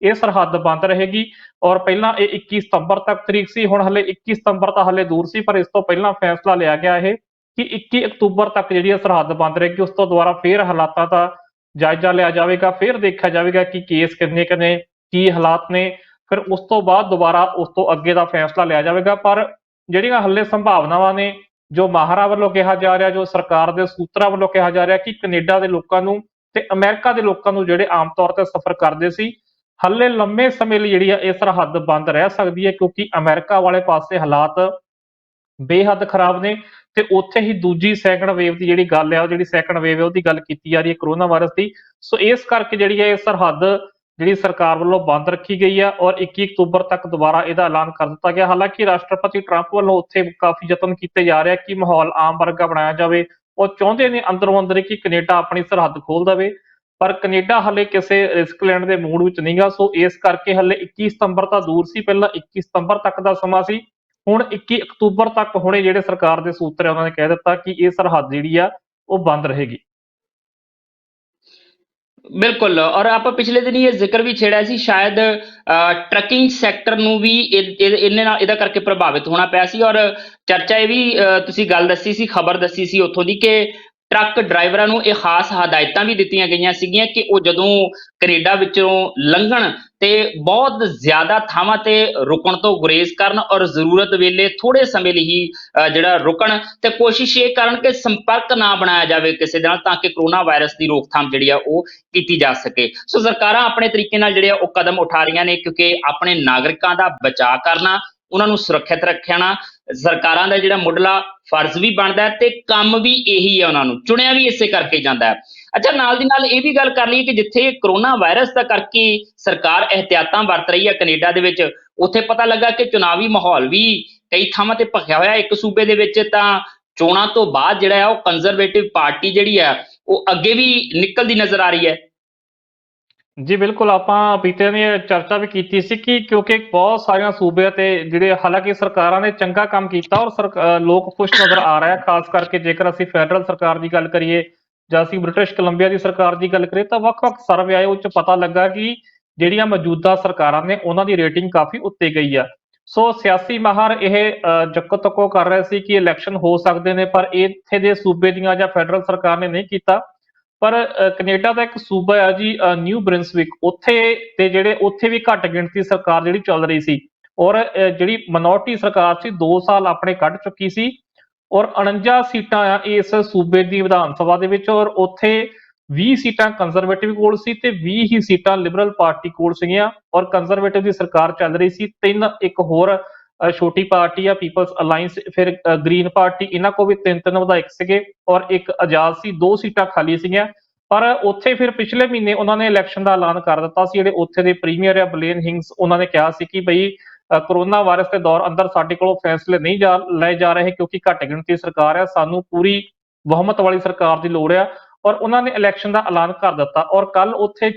ਇਹ ਸਰਹੱਦ ਬੰਦ ਰਹੇਗੀ, ਔਰ ਪਹਿਲਾਂ ਇਹ 21 ਸਤੰਬਰ ਤੱਕ ਤਰੀਕ ਸੀ। ਹੁਣ ਹਲੇ 21 ਸਤੰਬਰ ਤਾਂ ਹਲੇ ਦੂਰ ਸੀ, ਪਰ ਇਸ ਤੋਂ ਪਹਿਲਾਂ ਫੈਸਲਾ ਲਿਆ ਗਿਆ ਇਹ ਕਿ 21 ਅਕਤੂਬਰ ਤੱਕ ਜਿਹੜੀ ਸਰਹੱਦ ਬੰਦ ਰਹੇਗੀ। ਉਸ ਤੋਂ ਦੁਬਾਰਾ ਫਿਰ ਹਾਲਾਤਾਂ ਦਾ ਜਾਇਜ਼ਾ ਲਿਆ ਜਾਵੇਗਾ, ਫਿਰ ਦੇਖਿਆ ਜਾਵੇਗਾ ਕਿ ਕੇਸ ਕਿੰਨੇ ਨੇ, ਕੀ ਹਾਲਾਤ ਨੇ, ਫਿਰ ਉਸ ਤੋਂ ਬਾਅਦ ਦੁਬਾਰਾ ਉਸ ਤੋਂ ਅੱਗੇ ਦਾ ਫੈਸਲਾ ਲਿਆ ਜਾਵੇਗਾ। ਪਰ ਜਿਹੜੀਆਂ ਹੱਲੇ ਸੰਭਾਵਨਾਵਾਂ ਨੇ, ਜੋ ਮਾਹਰਾਂ ਵੱਲੋਂ ਕਿਹਾ ਜਾ ਰਿਹਾ, ਜੋ ਸਰਕਾਰ ਦੇ ਸੂਤਰਾਂ ਵੱਲੋਂ ਕਿਹਾ ਜਾ ਰਿਹਾ ਕਿ ਕੈਨੇਡਾ ਦੇ ਲੋਕਾਂ ਨੂੰ ਤੇ ਅਮਰੀਕਾ ਦੇ ਲੋਕਾਂ ਨੂੰ ਜਿਹੜੇ ਆਮ ਤੌਰ ਤੇ ਸਫ਼ਰ ਕਰਦੇ ਸੀ, ਹੱਲੇ ਲੰਮੇ ਸਮੇਂ ਲਈ ਜਿਹੜੀ ਆ ਇਹ ਸਰਹੱਦ ਬੰਦ ਰਹਿ ਸਕਦੀ ਹੈ, ਕਿਉਂਕਿ ਅਮਰੀਕਾ ਵਾਲੇ ਪਾਸੇ ਹਾਲਾਤ ਬੇਹੱਦ ਖਰਾਬ ਨੇ ਤੇ ਉੱਥੇ ਹੀ ਦੂਜੀ ਸੈਕੰਡ ਵੇਵ ਦੀ ਜਿਹੜੀ ਗੱਲ ਆ, ਉਹ ਜਿਹੜੀ ਸੈਕੰਡ ਵੇਵ ਹੈ ਉਹਦੀ ਗੱਲ ਕੀਤੀ ਜਾ ਰਹੀ ਹੈ ਕਰੋਨਾ ਵਾਇਰਸ ਦੀ। ਸੋ ਇਸ ਕਰਕੇ ਜਿਹੜੀ ਹੈ ਇਹ ਸਰਹੱਦ ਜਿਹੜੀ ਸਰਕਾਰ ਵੱਲੋਂ ਬੰਦ ਰੱਖੀ ਗਈ ਆ ਔਰ 21 ਅਕਤੂਬਰ ਤੱਕ ਦੁਬਾਰਾ ਇਹਦਾ ਐਲਾਨ ਕਰ ਦਿੱਤਾ ਗਿਆ। ਹਾਲਾਂਕਿ ਰਾਸ਼ਟਰਪਤੀ ਟਰੰਪ ਵੱਲੋਂ ਉੱਥੇ ਕਾਫੀ ਯਤਨ ਕੀਤੇ ਜਾ ਰਹੇ ਕਿ ਮਾਹੌਲ ਆਮ ਵਰਗਾ ਬਣਾਇਆ ਜਾਵੇ। ਉਹ ਚਾਹੁੰਦੇ ਨੇ ਅੰਦਰੋਂ ਅੰਦਰ ਕਿ ਕੈਨੇਡਾ ਆਪਣੀ ਸਰਹੱਦ ਖੋਲ ਦੇਵੇ, ਪਰ ਕੈਨੇਡਾ ਹਲੇ ਕਿਸੇ ਰਿਸਕ ਲੈਣ ਦੇ ਮੂਡ ਵਿੱਚ ਨਹੀਂਗਾ। ਸੋ ਇਸ ਕਰਕੇ ਹਲੇ 21 ਸਤੰਬਰ ਤਾਂ ਦੂਰ ਸੀ, ਪਹਿਲਾਂ 21 ਸਤੰਬਰ ਤੱਕ ਦਾ ਸਮਾਂ ਸੀ, ਹੁਣ 21 ਅਕਤੂਬਰ ਤੱਕ ਹੁਣੇ ਜਿਹੜੇ ਸਰਕਾਰ ਦੇ ਸੂਤਰ ਆ ਉਹਨਾਂ ਨੇ ਕਹਿ ਦਿੱਤਾ ਕਿ ਇਹ ਸਰਹੱਦ ਜਿਹੜੀ ਆ ਉਹ ਬੰਦ ਰਹੇਗੀ। ਬਿਲਕੁਲ, ਔਰ ਆਪਾਂ ਪਿਛਲੇ ਦਿਨ ਇਹ ਜ਼ਿਕਰ ਵੀ ਛੇੜਿਆ ਸੀ, ਸ਼ਾਇਦ ਟਰੱਕਿੰਗ ਸੈਕਟਰ ਨੂੰ ਵੀ ਇਹਨੇ ਨਾਲ ਇਹਦਾ ਕਰਕੇ ਪ੍ਰਭਾਵਿਤ ਹੋਣਾ ਪਿਆ ਸੀ। ਔਰ ਚਰਚਾ ਇਹ ਵੀ ਤੁਸੀਂ ਗੱਲ ਦੱਸੀ ਸੀ, ਖਬਰ ਦੱਸੀ ਸੀ ਉੱਥੋਂ ਦੀ, ਕਿ ਟਰੱਕ ਡਰਾਈਵਰਾਂ ਨੂੰ ਇਹ ਖਾਸ ਹਦਾਇਤਾਂ ਵੀ ਦਿੱਤੀਆਂ ਗਈਆਂ ਸੀਗੀਆਂ ਕਿ ਉਹ ਜਦੋਂ ਕੈਨੇਡਾ ਵਿੱਚੋਂ ਲੰਘਣ ਤੇ ਬਹੁਤ ਜ਼ਿਆਦਾ ਥਾਵਾਂ ਤੇ ਰੁਕਣ ਤੋਂ ਗੁਰੇਜ਼ ਕਰਨ, ਔਰ ਜ਼ਰੂਰਤ ਵੇਲੇ ਥੋੜੇ ਸਮੇਂ ਲਈ ਹੀ ਜਿਹੜਾ ਰੁਕਣ, ਤੇ ਕੋਸ਼ਿਸ਼ ਇਹ ਕਰਨ ਕਿ ਸੰਪਰਕ ਨਾ ਬਣਾਇਆ ਜਾਵੇ ਕਿਸੇ ਦੇ ਨਾਲ, ਤਾਂ ਕਿ ਕਰੋਨਾ ਵਾਇਰਸ ਦੀ ਰੋਕਥਾਮ ਜਿਹੜੀ ਆ ਉਹ ਕੀਤੀ ਜਾ ਸਕੇ। ਸੋ ਸਰਕਾਰਾਂ ਆਪਣੇ ਤਰੀਕੇ ਨਾਲ ਜਿਹੜੇ ਆ ਉਹ ਕਦਮ ਉਠਾ ਰਹੀਆਂ ਨੇ, ਕਿਉਂਕਿ ਆਪਣੇ ਨਾਗਰਿਕਾਂ ਦਾ ਬਚਾਅ ਕਰਨਾ, ਉਹਨਾਂ ਨੂੰ ਸੁਰੱਖਿਅਤ ਰੱਖਣਾ ਸਰਕਾਰਾਂ ਦਾ ਜਿਹੜਾ ਮੁੱਢਲਾ ਫਰਜ਼ ਵੀ ਬਣਦਾ ਹੈ, ਤੇ ਕੰਮ ਵੀ ਇਹੀ ਹੈ, ਉਹਨਾਂ ਨੂੰ ਚੁਣਿਆ ਵੀ ਇਸੇ ਕਰਕੇ ਜਾਂਦਾ ਹੈ। ਅੱਛਾ, ਨਾਲ ਦੀ ਨਾਲ ਇਹ ਵੀ ਗੱਲ ਕਰ ਲਈਏ ਕਿ ਜਿੱਥੇ ਕਰੋਨਾ ਵਾਇਰਸ ਦਾ ਕਰਕੇ ਸਰਕਾਰ ਇਹਤਿਆਤਾਂ ਵਰਤ ਰਹੀ ਹੈ ਕੈਨੇਡਾ ਦੇ ਵਿੱਚ, ਉੱਥੇ ਪਤਾ ਲੱਗਾ ਕਿ ਚੁਣਾਵੀ ਮਾਹੌਲ ਵੀ ਕਈ ਥਾਵਾਂ ਤੇ ਭਖਿਆ ਹੋਇਆ। ਇੱਕ ਸੂਬੇ ਦੇ ਵਿੱਚ ਤਾਂ ਚੋਣਾਂ ਤੋਂ ਬਾਅਦ ਜਿਹੜਾ ਹੈ ਉਹ ਕੰਜ਼ਰਵੇਟਿਵ ਪਾਰਟੀ ਜਿਹੜੀ ਹੈ ਉਹ ਅੱਗੇ ਵੀ ਨਿਕਲਦੀ ਨਜ਼ਰ ਆ ਰਹੀ ਹੈ। ਜੀ ਬਿਲਕੁਲ, ਆਪਾਂ ਬੀਤੇ ਨੇ ਚਰਚਾ ਵੀ ਕੀਤੀ ਸੀ ਕਿ ਕਿਉਂਕਿ ਬਹੁਤ ਸਾਰੀਆਂ ਸੂਬਿਆਂ ਤੇ ਜਿਹੜੇ ਹਾਲਾਂਕਿ ਸਰਕਾਰਾਂ ਨੇ ਚੰਗਾ ਕੰਮ ਕੀਤਾ ਔਰ ਲੋਕ ਖੁਸ਼ ਨਜ਼ਰ ਆ ਰਹੇ ਆ। ਖਾਸ ਕਰਕੇ ਜੇਕਰ ਅਸੀਂ ਫੈਡਰਲ ਸਰਕਾਰ ਦੀ ਗੱਲ ਕਰੀਏ ਜਾਂ ਅਸੀਂ ਬ੍ਰਿਟਿਸ਼ ਕੋਲੰਬੀਆ ਦੀ ਸਰਕਾਰ ਦੀ ਗੱਲ ਕਰੀਏ, ਤਾਂ ਵੱਖ-ਵੱਖ ਸਰਵੇ ਆਏ, ਉਹ 'ਚ ਪਤਾ ਲੱਗਾ ਕਿ ਜਿਹੜੀਆਂ ਮੌਜੂਦਾ ਸਰਕਾਰਾਂ ਨੇ ਉਹਨਾਂ ਦੀ ਰੇਟਿੰਗ ਕਾਫੀ ਉੱਤੇ ਗਈ ਆ। ਸੋ ਸਿਆਸੀ ਮਾਹਰ ਇਹ ਜੱਕੋ-ਤੱਕੋ ਕਰ ਰਹੇ ਸੀ ਕਿ ਇਲੈਕਸ਼ਨ ਹੋ ਸਕਦੇ ਨੇ, ਪਰ ਇੱਥੇ ਦੇ ਸੂਬੇ ਦੀਆਂ ਜਾਂ ਫੈਡਰਲ ਸਰਕਾਰ ਨੇ ਨਹੀਂ ਕੀਤਾ। ਪਰ ਕੈਨੇਡਾ ਦਾ ਇੱਕ ਸੂਬਾ ਆ ਜੀ ਨਿਊ ਬ੍ਰਿੰਸਵਿਕ, ਉੱਥੇ ਵੀ ਘੱਟ ਗਿਣਤੀ ਸਰਕਾਰ ਜਿਹੜੀ ਚੱਲ ਰਹੀ ਸੀ, ਔਰ ਜਿਹੜੀ ਮਿਨੋਰਟੀ ਸਰਕਾਰ ਸੀ 2 ਸਾਲ ਆਪਣੇ ਕੱਢ ਚੁੱਕੀ ਸੀ, ਔਰ 49 ਸੀਟਾਂ ਆ ਇਸ ਸੂਬੇ ਦੀ ਵਿਧਾਨ ਸਭਾ ਦੇ ਵਿੱਚ, ਔਰ ਉੱਥੇ 20 ਸੀਟਾਂ ਕੰਜ਼ਰਵੇਟਿਵ ਕੋਲ ਸੀ ਤੇ 20 ਹੀ ਸੀਟਾਂ ਲਿਬਰਲ ਪਾਰਟੀ ਕੋਲ ਸੀਗੀਆਂ ਔਰ ਕੰਜ਼ਰਵੇਟਿਵ ਦੀ ਸਰਕਾਰ ਚੱਲ ਰਹੀ ਸੀ। ਤਿੰਨ ਇੱਕ ਹੋਰ ਛੋਟੀ ਪਾਰਟੀ ਆ ਪੀਪਲਸ ਅਲਾਈਅੰਸ, ਫਿਰ ਗ੍ਰੀਨ ਪਾਰਟੀ, ਇਹਨਾਂ ਕੋਲ ਵੀ ਤਿੰਨ ਵਿਧਾਇਕ ਸੀਗੇ ਔਰ ਇੱਕ ਆਜ਼ਾਦ ਸੀ, 2 ਸੀਟਾਂ ਖਾਲੀ ਸੀਗੀਆਂ। ਪਰ ਉੱਥੇ ਫਿਰ ਪਿਛਲੇ ਮਹੀਨੇ ਉਹਨਾਂ ਨੇ ਇਲੈਕਸ਼ਨ ਦਾ ਐਲਾਨ ਕਰ ਦਿੱਤਾ ਸੀ। ਜਿਹੜੇ ਉੱਥੇ ਦੇ ਪ੍ਰੀਮੀਅਰ ਆ ਬਲੇਨ ਹਿੰਗਸ, ਉਹਨਾਂ ਨੇ ਕਿਹਾ ਸੀ ਕਿ ਬਈ ਕੋਰੋਨਾ ਵਾਇਰਸ ਦੇ ਦੌਰ ਅੰਦਰ ਸਾਡੇ ਕੋਲੋਂ ਫੈਸਲੇ ਨਹੀਂ ਲਏ ਜਾ ਰਹੇ ਕਿਉਂਕਿ ਘੱਟ ਗਿਣਤੀ ਸਰਕਾਰ ਆ, ਸਾਨੂੰ ਪੂਰੀ ਬਹੁਮਤ ਵਾਲੀ ਸਰਕਾਰ ਦੀ ਲੋੜ ਆ। ਔਰ ਉਹਨਾਂ ਨੇ ਇਲੈਕਸ਼ਨ ਦਾ ਐਲਾਨ ਕਰ ਦਿੱਤਾ ਔਰ ਕੱਲ ਉੱਥੇ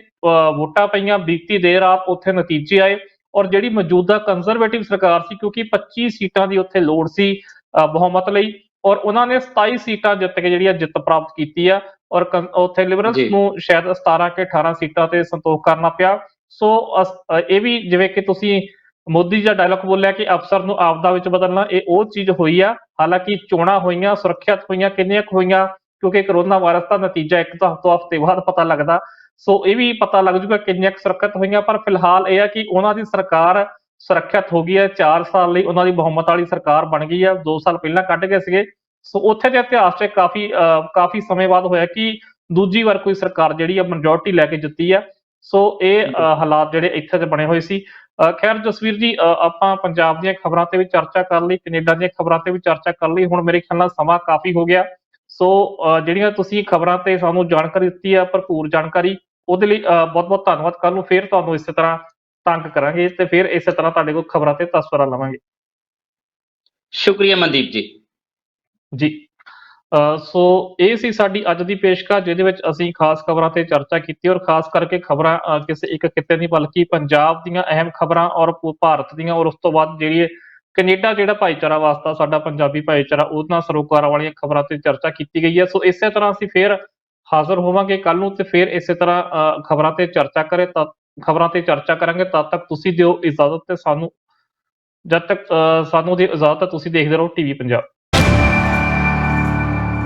ਵੋਟਾਂ ਪਈਆਂ, ਬੀਤੀ ਦੇਰ ਰਾਤ ਉੱਥੇ ਨਤੀਜੇ ਆਏ ਔਰ ਜਿਹੜੀ ਮੌਜੂਦਾ ਕੰਜ਼ਰਵੇਟਿਵ ਸਰਕਾਰ ਸੀ, ਕਿਉਂਕਿ 25 ਸੀਟਾਂ ਦੀ ਉੱਥੇ ਲੋੜ ਸੀ ਬਹੁਮਤ ਲਈ, ਔਰ ਉਹਨਾਂ ਨੇ 27 ਸੀਟਾਂ ਜਿੱਤ ਕੇ ਜਿਹੜੀ ਜਿੱਤ ਪ੍ਰਾਪਤ ਕੀਤੀ ਆ ਔਰ ਉੱਥੇ ਲਿਬਰਲਸ ਜੀ ਨੂੰ ਸ਼ਾਇਦ 17 ਕੇ 18 ਸੀਟਾਂ ਤੇ ਸੰਤੋਖ ਕਰਨਾ ਪਿਆ। ਸੋ ਇਹ ਵੀ ਜਿਵੇਂ ਕਿ ਤੁਸੀਂ ਮੋਦੀ ਜੀ ਦਾ ਡਾਇਲੌਗ ਬੋਲਿਆ ਕਿ ਅਫਸਰ ਨੂੰ ਆਪਦਾ ਵਿੱਚ ਬਦਲਣਾ, ਇਹ ਉਹ ਚੀਜ਼ ਹੋਈ ਆ। ਹਾਲਾਂਕਿ ਚੋਣਾਂ ਹੋਈਆਂ, ਸੁਰੱਖਿਅਤ ਹੋਈਆਂ, ਕਿੰਨੀਆਂ ਕੁ ਹੋਈਆਂ ਕਿਉਂਕਿ ਕੋਰੋਨਾ ਵਾਇਰਸ ਦਾ ਨਤੀਜਾ ਇੱਕ ਤਾਂ ਹਫ਼ਤੇ ਬਾਅਦ ਪਤਾ ਲੱਗਦਾ। ਸੋ ਇਹ ਵੀ ਪਤਾ ਲੱਗ ਜੂਗਾ ਕਿੰਨੀਆਂ ਕੁ ਸੁਰੱਖਿਅਤ ਹੋਈਆਂ, ਪਰ ਫਿਲਹਾਲ ਇਹ ਆ ਕਿ ਉਹਨਾਂ ਦੀ ਸਰਕਾਰ ਸੁਰੱਖਿਅਤ ਹੋ ਗਈ ਹੈ। 4 ਸਾਲ ਲਈ ਉਹਨਾਂ ਦੀ ਬਹੁਮਤ ਵਾਲੀ ਸਰਕਾਰ ਬਣ ਗਈ ਹੈ, 2 ਸਾਲ ਪਹਿਲਾਂ ਕੱਢ ਗਏ ਸੀਗੇ। ਸੋ ਉੱਥੇ ਦੇ ਇਤਿਹਾਸ 'ਚ ਕਾਫੀ ਸਮੇਂ ਬਾਅਦ ਹੋਇਆ ਕਿ ਦੂਜੀ ਵਾਰ ਕੋਈ ਸਰਕਾਰ ਜਿਹੜੀ ਆ ਮੈਜੋਰਟੀ ਲੈ ਕੇ ਜਿੱਤੀ ਆ। ਸੋ ਇਹ ਹਾਲਾਤ ਜਿਹੜੇ ਇੱਥੇ ਦੇ ਬਣੇ ਹੋਏ ਸੀ। ਖੈਰ ਜਸਵੀਰ ਜੀ, ਆਪਾਂ ਪੰਜਾਬ ਦੀਆਂ ਖਬਰਾਂ ਤੇ ਵੀ ਚਰਚਾ ਕਰ ਲਈ, ਕੈਨੇਡਾ ਦੀਆਂ ਖਬਰਾਂ ਤੇ ਵੀ ਚਰਚਾ ਕਰ ਲਈ। ਹੁਣ ਮੇਰੇ ਖਿਆਲ ਨਾਲ ਸਮਾਂ ਕਾਫੀ ਹੋ ਗਿਆ। ਸੋ ਜਿਹੜੀਆਂ ਤੁਸੀਂ ਖਬਰਾਂ ਤੇ ਸਾਨੂੰ ਜਾਣਕਾਰੀ ਦਿੱਤੀ ਆ, ਭਰਪੂਰ ਜਾਣਕਾਰੀ, ਉਹਦੇ ਲਈ ਬਹੁਤ-ਬਹੁਤ ਧੰਨਵਾਦ। ਕੱਲ ਨੂੰ ਫੇਰ ਤੁਹਾਨੂੰ ਇਸੇ ਤਰ੍ਹਾਂ ਤੰਗ ਕਰਾਂਗੇ ਤੇ ਫਿਰ ਇਸੇ ਤਰ੍ਹਾਂ ਤੁਹਾਡੇ ਕੋਲ ਖਬਰਾਂ ਤੇ ਤਸਵਰਾਂ ਲਵਾਂਗੇ। ਸ਼ੁਕਰੀਆ ਮਨਦੀਪ ਜੀ। ਜੀ, ਸੋ ਇਹ ਸੀ ਸਾਡੀ ਅੱਜ ਦੀ ਪੇਸ਼ਕਸ਼, ਜਿਹਦੇ ਵਿੱਚ ਅਸੀਂ ਖਾਸ ਖਬਰਾਂ ਤੇ ਚਰਚਾ ਕੀਤੀ ਔਰ ਖਾਸ ਕਰਕੇ ਖਬਰਾਂ ਕਿਸੇ ਇੱਕ ਖਿੱਤੇ ਦੀ ਬਲਕਿ ਪੰਜਾਬ ਦੀਆਂ ਅਹਿਮ ਖਬਰਾਂ ਔਰ ਭਾਰਤ ਦੀਆਂ, ਔਰ ਉਸ ਤੋਂ ਬਾਅਦ ਜਿਹੜੀ ਕੈਨੇਡਾ ਜਿਹੜਾ ਭਾਈਚਾਰਾ ਵਾਸਤਾ ਸਾਡਾ ਪੰਜਾਬੀ ਭਾਈਚਾਰਾ, ਉਹਨਾਂ ਸਰੋਕਾਰਾਂ ਵਾਲੀਆਂ ਖਬਰਾਂ ਤੇ ਚਰਚਾ ਕੀਤੀ ਗਈ ਹੈ। ਸੋ ਇਸੇ ਤਰ੍ਹਾਂ ਅਸੀਂ ਫੇਰ ਹਾਜ਼ਰ ਹੋਵਾਂਗੇ ਕੱਲ ਨੂੰ ਤੇ ਫਿਰ ਇਸੇ ਤਰ੍ਹਾਂ ਖਬਰਾਂ ਤੇ ਚਰਚਾ ਕਰਾਂਗੇ। ਤਦ ਤੱਕ ਤੁਸੀਂ ਦਿਓ ਇਜਾਜ਼ਤ ਤੇ ਸਾਨੂੰ, ਜਦ ਤੱਕ ਸਾਨੂੰ ਦੀ ਇਜਾਜ਼ਤ ਹੈ, ਤੁਸੀਂ ਦੇਖਦੇ ਰਹੋ ਟੀਵੀ ਪੰਜਾਬ।